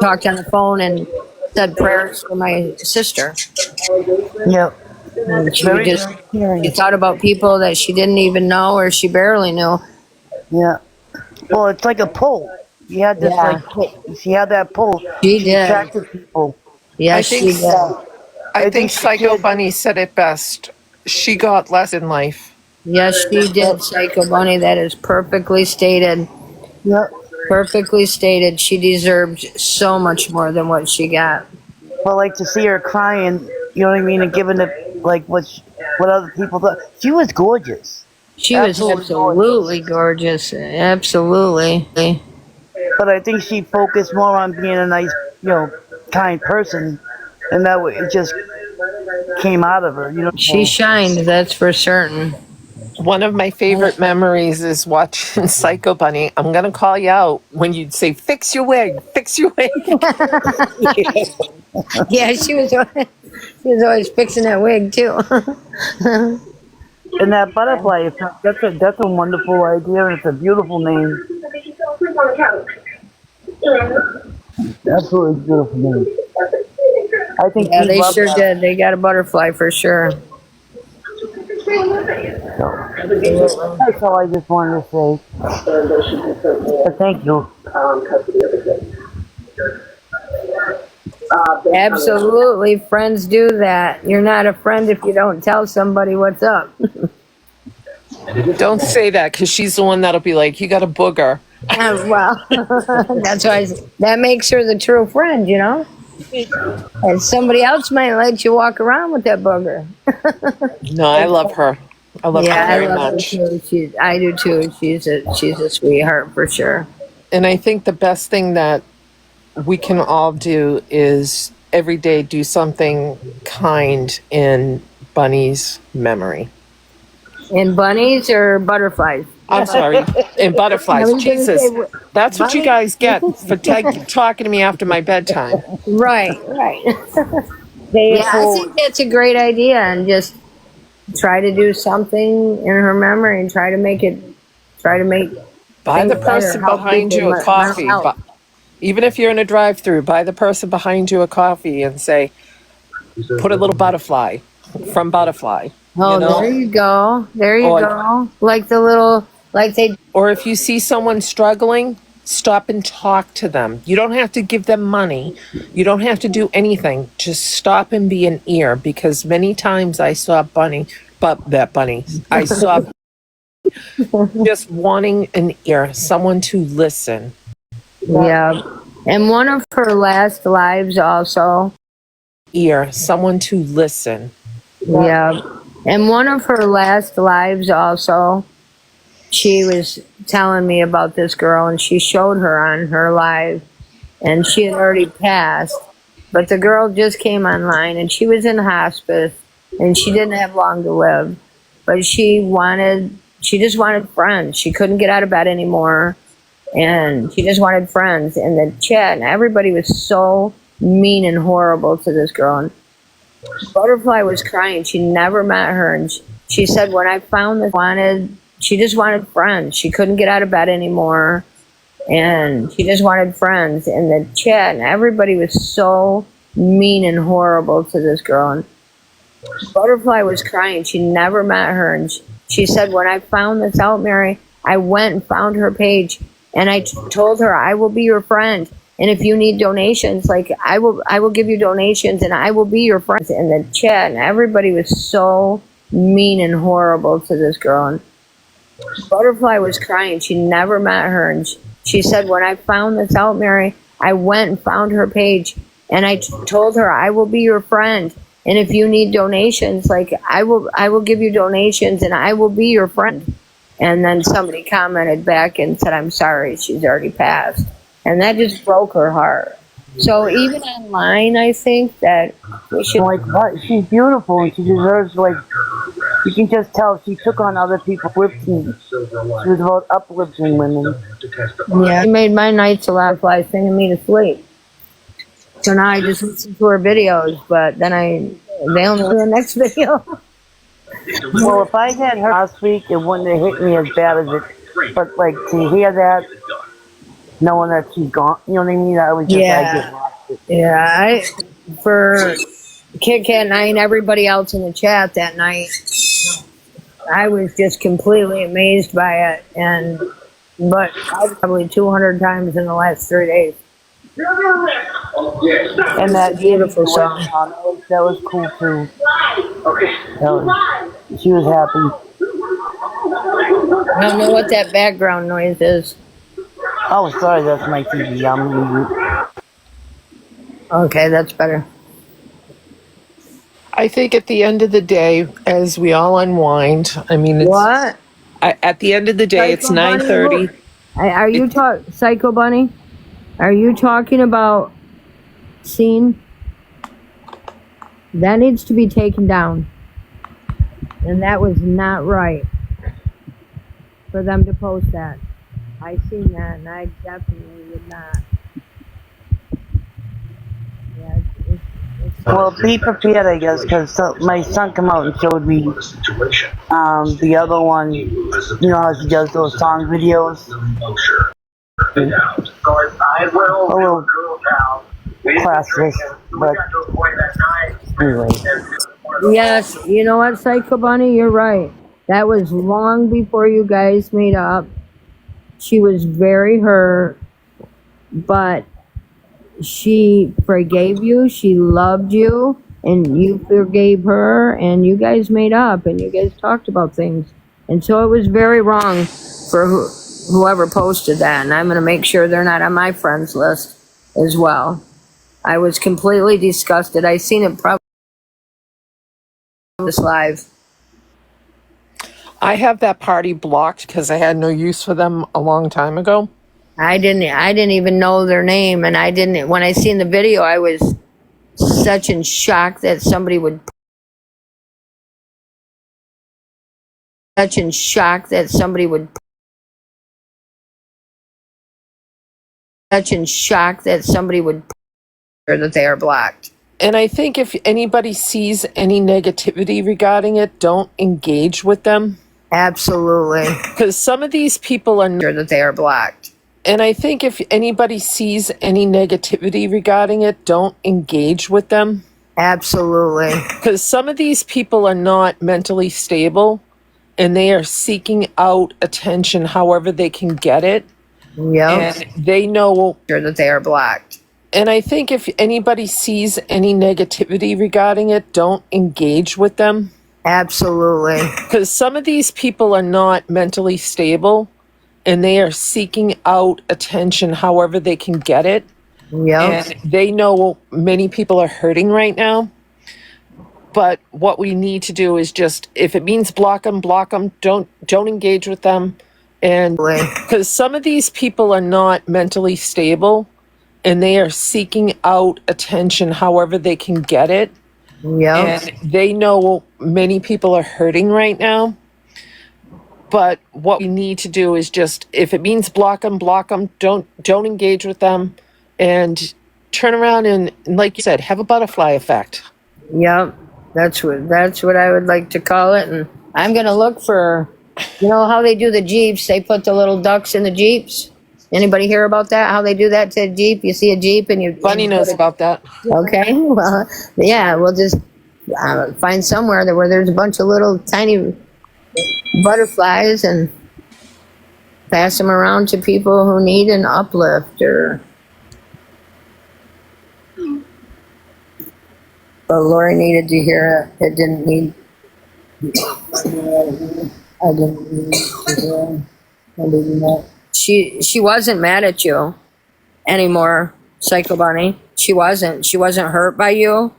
talked on the phone and said prayers for my sister. Yep. And she thought about people that she didn't even know or she barely knew. Yeah. Well, it's like a pull. You had this like pull. She had that pull. She did. Attracted people. Yes, she did. I think Psycho Bunny said it best. She got less in life. Yes, she did, Psycho Bunny. That is perfectly stated. Yep. Perfectly stated. She deserved so much more than what she got. Well, like to see her crying, you know what I mean, and giving it like what other people thought. She was gorgeous. She was absolutely gorgeous. Absolutely. But I think she focused more on being a nice, you know, kind person, and that way it just came out of her. You know, she shined. That's for certain. One of my favorite memories is watching Psycho Bunny. I'm gonna call you out when you'd say, "Fix your wig, fix your wig." Yeah, she was always fixing that wig too. And that Butterfly, that's a wonderful idea, and it's a beautiful name. Absolutely beautiful name. I think they sure did. They got a Butterfly for sure. That's all I just wanted to say. But thank you. Absolutely, friends do that. You're not a friend if you don't tell somebody what's up. Don't say that, because she's the one that'll be like, "You got a booger." Well, that's why that makes her the true friend, you know. And somebody else might let you walk around with that booger. No, I love her. I love her very much. Her too. I do too. She's a sweetheart for sure. And I think the best thing that we can all do is every day do something kind in Bunny's memory. In bunnies or butterflies? I'm sorry, in butterflies. Jesus, that's what you guys get for talking to me after my bedtime. Right. Yeah, I think that's a great idea, and just try to do something in her memory and try to make buy the person behind you a coffee. Even if you're in a drive-through, buy the person behind you a coffee and say, put a little butterfly from Butterfly. Oh, you know? There you go. There you go. Or if you see someone struggling, stop and talk to them. You don't have to give them money. You don't have to do anything. Just stop and be an ear, because many times I saw I saw just wanting an ear, someone to listen. Yeah. And one of her last lives also. Someone to listen. Yeah. And one of her last lives also, she was telling me about this girl, and she showed her on her live, and she had already passed, but the girl just came online, and she was in hospice, and she didn't have long to live. but she just wanted friends. She couldn't get out of bed anymore, and she just wanted friends. And the chat and everybody was so mean and horrible to this girl. And Butterfly was crying. She never met her, and she said, when I found this, she just wanted friends. She couldn't get out of bed anymore, and she just wanted friends. And the chat and everybody was so mean and horrible to this girl. And Butterfly was crying. She never met her, and she said, when I found this out, Mary, I went and found her page, and I told her, I will be your friend. And if you need donations, like I will give you donations, and I will be your friend. In the chat, and everybody was so mean and horrible to this girl. And Butterfly was crying. She never met her, and she said, when I found this out, Mary, I went and found her page, and I told her, I will be your friend. And if you need donations, like I will give you donations, and I will be your friend. And then somebody commented back and said, I'm sorry, she's already passed. And that just broke her heart. So even online, I think that we should... Like, what? She's beautiful, and she deserves, like, you can just tell she took on other people's lip-sync. She was about uplifting women. Yeah, she made my nights a lot by singing me to sleep. So now I just listen to her videos, but then they only do the next video. Well, if I had her last week, it wouldn't have hit me as bad as it. But, like, to hear that, knowing that she's gone, you know what I mean? I was just, I get lost. Yeah, for Kit Kat and I and everybody else in the chat that night, I was just completely amazed by it. But probably 200 times in the last 3 days. And that beautiful song. That was cool too. She was happy. I don't know what that background noise is. Oh, sorry, that's my TV. Okay, that's better. I think at the end of the day, as we all unwind, I mean, it's, what? At the end of the day, it's 9:30. Are you talking, Psycho Bunny? Are you talking about scene? That needs to be taken down. And that was not right for them to post that. I seen that, and I definitely would not. Yeah, well, be prepared, I guess, because my son came out and showed me the other one. You know how she does those song videos? A little classless, but anyway. Yes, you know what, Psycho Bunny? You're right. That was long before you guys made up. She was very hurt, but she forgave you. She loved you, and you forgave her, and you guys made up, and you guys talked about things. And so it was very wrong for whoever posted that, and I'm going to make sure they're not on my friends list as well. I was completely disgusted. I seen it probably this live. I have that party blocked because I had no use for them a long time ago. I didn't even know their name, and when I seen the video, I was such in shock that somebody would that they are blocked. And I think if anybody sees any negativity regarding it, don't engage with them. Absolutely. Because some of these people are that they are blocked. And I think if anybody sees any negativity regarding it, don't engage with them. Absolutely. Because some of these people are not mentally stable, and they are seeking out attention however they can get it. Yep. And they know that they are blocked. And I think if anybody sees any negativity regarding it, don't engage with them. Absolutely. Because some of these people are not mentally stable, and they are seeking out attention however they can get it. Yep. And they know many people are hurting right now. But what we need to do is just, if it means block them, don't engage with them. And because some of these people are not mentally stable, and they are seeking out attention however they can get it. Yep. and they know many people are hurting right now. But what we need to do is just, if it means block them, block them. Don't engage with them, and turn around and like you said, have a butterfly effect. Yep. That's what I would like to call it. And I'm gonna look for, you know how they do the Jeeps? They put the little ducks in the Jeeps. Anybody hear about that? How they do that to a Jeep? You see a Jeep and you. Bunny knows about that. Okay. Well, yeah. We'll just find somewhere where there's a bunch of little tiny butterflies and pass them around to people who need an uplift or. But Lori needed to hear it. It didn't need. I didn't need to hear. I didn't know. She wasn't mad at you anymore, Psycho Bunny. She wasn't. She wasn't hurt by you.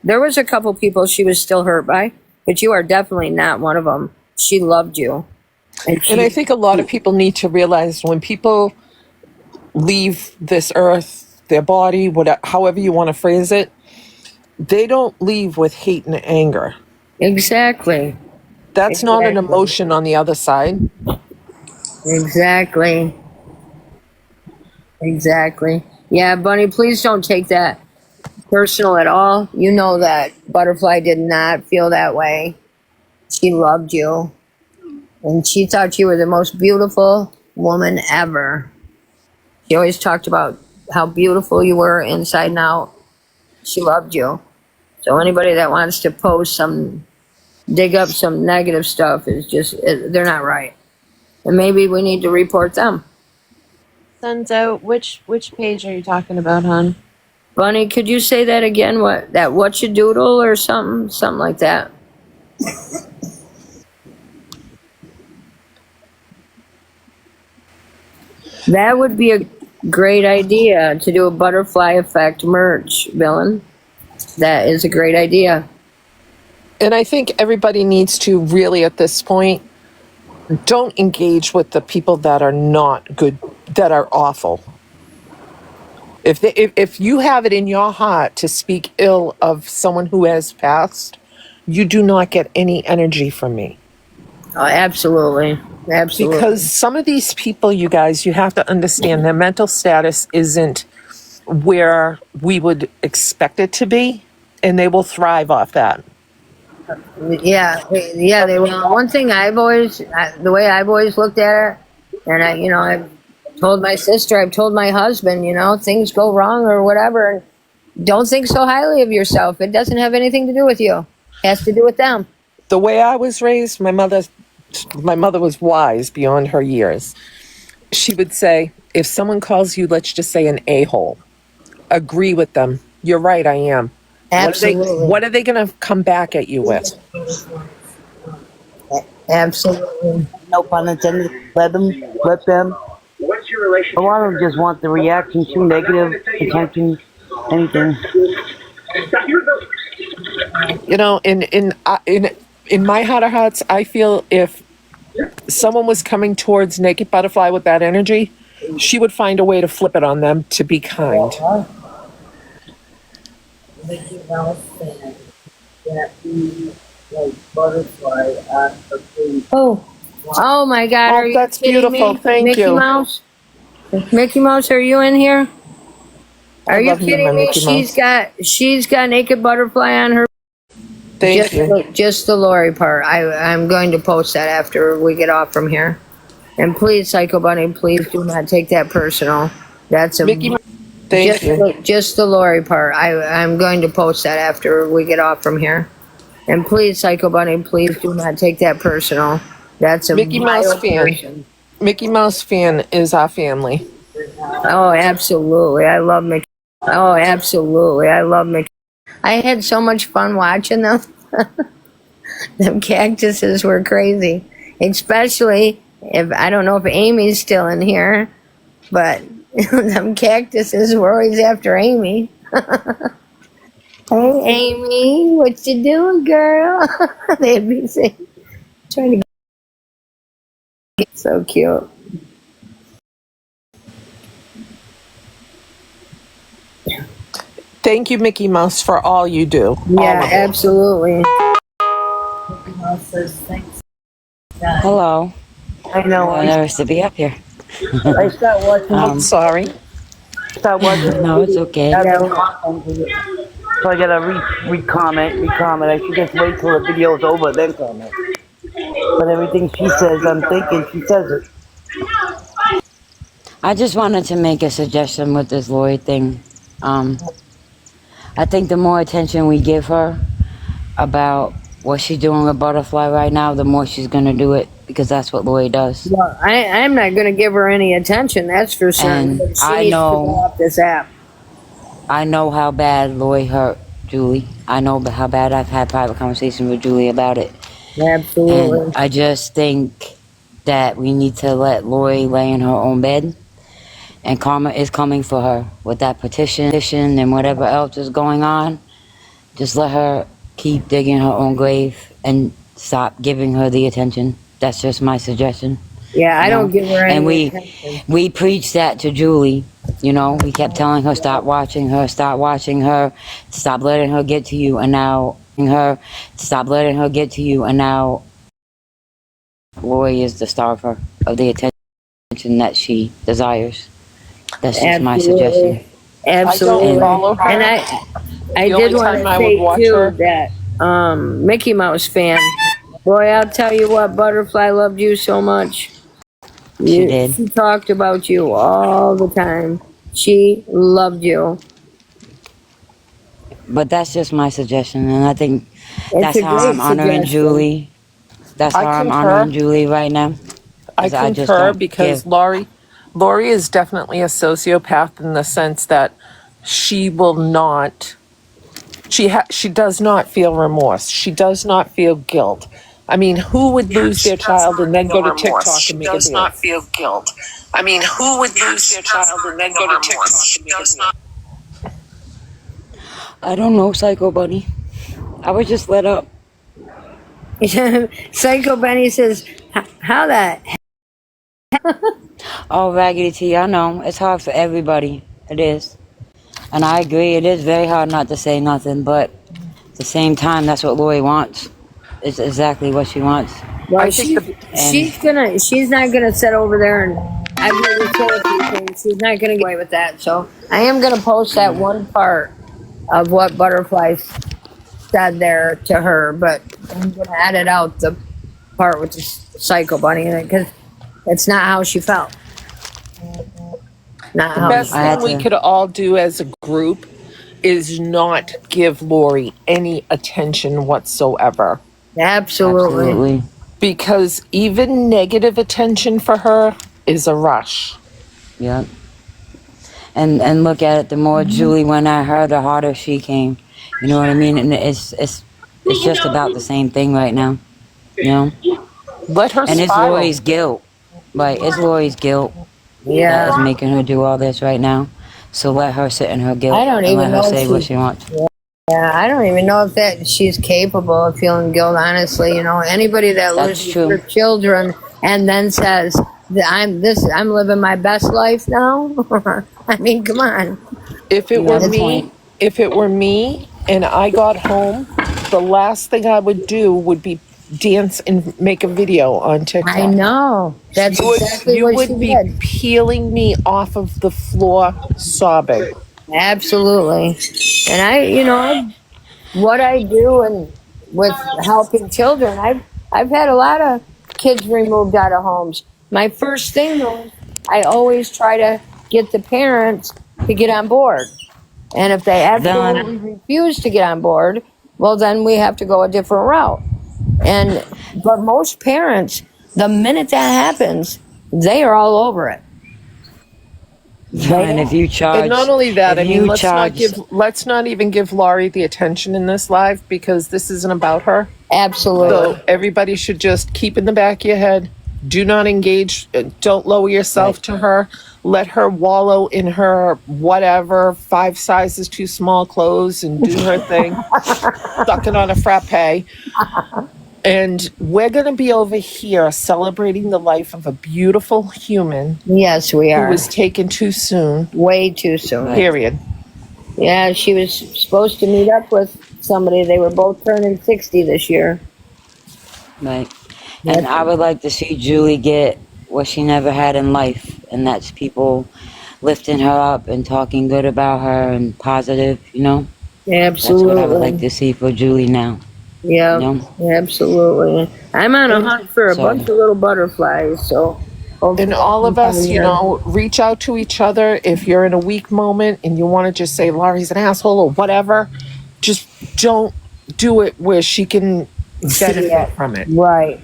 There was a couple people she was still hurt by, but you are definitely not one of them. She loved you. And I think a lot of people need to realize when people leave this earth, their body, whatever, however you want to phrase it, they don't leave with hate and anger. Exactly. That's not an emotion on the other side. Exactly. Exactly. Yeah, Bunny, please don't take that personal at all. You know that Butterfly did not feel that way. She loved you. And she thought you were the most beautiful woman ever. She always talked about how beautiful you were inside and out. She loved you. So anybody that wants to dig up some negative stuff is just, they're not right. And maybe we need to report them. Sunzo, which page are you talking about, hon? Bunny, could you say that again? What you doodle or something like that? That would be a great idea to do a butterfly effect merch, Villain. That is a great idea. And I think everybody needs to really, at this point, don't engage with the people that are not good, that are awful. If you have it in your heart to speak ill of someone who has passed, you do not get any energy from me. Oh, absolutely. Absolutely. Because some of these people, you guys, you have to understand their mental status isn't where we would expect it to be, and they will thrive off that. Yeah, they will. One thing the way I've always looked at it, and I've told my sister, I've told my husband, things go wrong or whatever, don't think so highly of yourself. It doesn't have anything to do with you. It has to do with them. The way I was raised, my mother was wise beyond her years. She would say, if someone calls you, let's just say an a-hole, agree with them. You're right, I am. Absolutely. What are they going to come back at you with? Absolutely. No pun intended. Let them. What's your relationship? A lot of them just want the reaction to negative attention, anything. In my heart of hearts, I feel if someone was coming towards Naked Butterfly with that energy, she would find a way to flip it on them to be kind. Mickey Mouse fan that he like butterfly on her food. Oh my God! Are you that's kidding beautiful. me? Thank Mickey you. Mouse. Mickey Mouse, are you in here? Are you love you, my kidding me? Mickey Mouse. She's got Naked Butterfly on her. Thank you. Just the Lori part. I'm going to post that after we get off from here. And please, Psycho Bunny, please do not take that personal. That's a Mickey Mouse. Thank you. Just the Lori part. I'm going to post that after we get off from here. And please, Psycho Bunny, please do not take that personal. That's a Mickey Mouse vile fan. person. Mickey Mouse fan is our family. Oh, absolutely. I love Mickey. Oh, absolutely. I love Mickey. I had so much fun watching them. Them cactuses were crazy. Especially I don't know if Amy's still in here, but them cactuses were always after Amy. Hey, Amy, what you doing, girl? They'd be saying, trying to get so cute. Thank you, Mickey Mouse, for all you do. Yeah, absolutely. Mickey Mouse says thanks. Hello. I know. I'm nervous to be up here. I start watching. I'm sorry. Start watching. No, it's okay. So I gotta re-comment. I should just wait till the video's over, then comment. But everything she says, I'm thinking she says it. I just wanted to make a suggestion with this Lori thing. I think the more attention we give her about what she's doing with Butterfly right now, the more she's gonna do it, because that's what Lori does. Well, I'm not going to give her any attention, that's for certain. And She I needs to know- go off this app. I know how bad Lori hurt Julie. I know how bad I've had private conversations with Julie about it. Absolutely. And I just think that we need to let Lori lay in her own bed. And karma is coming for her with that petition and whatever else is going on. Just let her keep digging her own grave and stop giving her the attention. That's just my suggestion. Yeah, I don't give her any And attention. we preached that to Julie. You know, we kept telling her, stop watching her, stop letting her get to you. And now Lori is the star of the attention that she desires. That's just my suggestion. Absolutely. I don't follow her. And I The did only want time to I say would watch too her- that Mickey Mouse fan. Boy, I'll tell you what, Butterfly loved you so much. She did. She talked about you all the time. She loved you. But that's just my suggestion, and I think It's that's a how great I'm honoring suggestion. Julie. That's I how I'm concur. honoring Julie right now. I 'Cause just concur don't because give- Lori is definitely a sociopath in the sense that she will not. She does not feel remorse. She does not feel guilt. I mean, who would lose their child and then go to TikTok and make a video? feel guilt. I mean, who would lose their child and then go to TikTok and make a video? I don't know, Psycho Bunny. I was just let up. Psycho Benny says, how that? Oh, Raggedy T, I know. It's hard for everybody. It is. And I agree, it is very hard not to say nothing, but at the same time, that's what Lori wants. It's exactly what she wants. Well, she's not gonna sit over there and I've never said a few things. She's not gonna get away with that. So I am gonna post that one part of what Butterfly said there to her, but I'm gonna edit out the part with the Psycho Bunny in it because it's not how she felt. Not The how best she thing felt. we could all do as a group is not give Lori any attention whatsoever. Absolutely. Because even negative attention for her is a rush. Yeah. And look at it, the more Julie went at her, the harder she came. You know what I mean? And it's just about the same thing right now. You know? Let her And it's spiral. Lori's guilt. Like, it's Lori's guilt Yeah. that is making her do all this right now. So let her sit in her guilt I don't and even let her know say if what she- she wants. Yeah, I don't even know if that she's capable of feeling guilt. Honestly, you know, anybody that That's loses true. their children and then says that I'm living my best life now. I mean, come on. If it Yeah, were that's me, fine. if it were me and I got home, the last thing I would do would be dance and make a video on TikTok. I know. That's exactly you what would she be did. peeling me off of the floor sobbing. Absolutely. And what I do and with helping children, I've had a lot of kids removed out of homes. My first thing though, I always try to get the parents to get on board. And if they absolutely refuse to get on board, well then we have to go a different route. But most parents, the minute that happens, they are all over it. And if you charge, And not only that, I if mean, you charge- let's not even give Laurie the attention in this live because this isn't about her. Absolutely. So everybody should just keep in the back of your head. Do not engage. Don't lower yourself to her. Let her wallow in her whatever 5 sizes too small clothes and do her thing, sucking on a frappe. And we're going to be over here celebrating the life of a beautiful human Yes, we who are. was taken too soon. Way too soon. Period. Yeah, she was supposed to meet up with somebody. They were both turning 60 this year. Right. And I would like to see Julie get what she never had in life, and that's people lifting her up and talking good about her and positive, you know? Absolutely. That's what I would like to see for Julie now. Yeah, You know? absolutely. I'm on a hunt for a So- bunch of little butterflies, so. And all of us, you know, reach out to each other. If you're in a weak moment and you want to just say Laurie's an asshole or whatever, just don't do it where she can benefit from it. Right.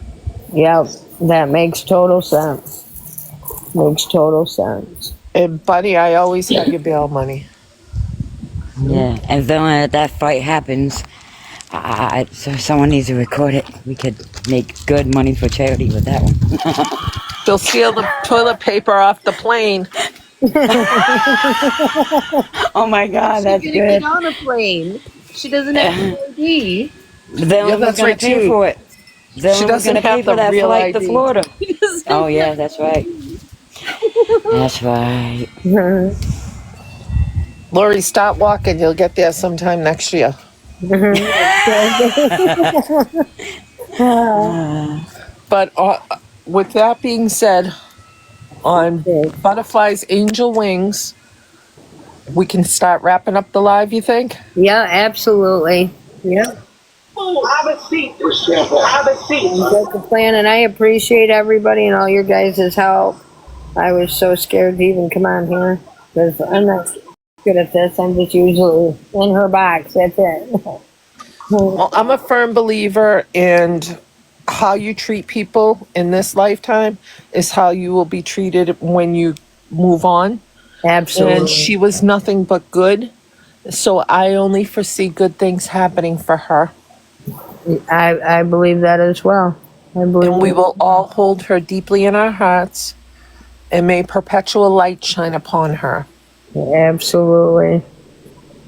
Yep. That makes total sense. Makes total sense. And buddy, I always have your bail money. Yeah. And then when that fight happens, so someone needs to record it. We could make good money for charity with that one. They'll steal the toilet paper off the plane. Oh my God, that's She's gonna good. get on a plane. She doesn't have an ID. Then Yeah, who's that's gonna right, pay too. for it? Then She who's doesn't gonna pay have for the that real flight to ID. Florida? Oh yeah, that's right. That's right. Lori, stop walking. You'll get there sometime next year. But with that being said, on Butterfly's Angel Wings, we can start wrapping up the live, you think? Yeah, absolutely. Yeah. Have a seat, have a seat. That's the plan, and I appreciate everybody and all your guys' help. I was so scared to even come on here because I'm not good at this. I'm just usually in her box. That's it. Well, I'm a firm believer in how you treat people in this lifetime is how you will be treated when you move on. Absolutely. And she was nothing but good. So I only foresee good things happening for her. I believe that as well. I believe And we will all hold her deeply in our hearts, and may perpetual light shine upon her. Absolutely.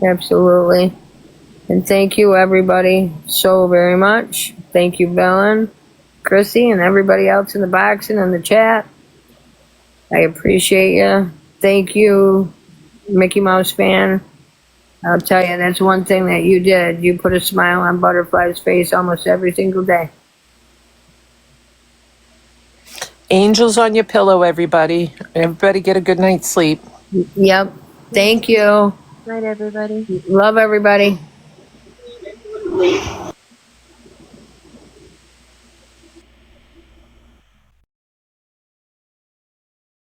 Absolutely. And thank you, everybody, so very much. Thank you, Belen, Chrissy, and everybody else in the box and in the chat. I appreciate you. Thank you, Mickey Mouse fan. I'll tell you, that's one thing that you did. You put a smile on Butterfly's face almost every single day. Angels on your pillow, everybody. Everybody get a good night's sleep. Yep. Thank you. Night, everybody. Love everybody.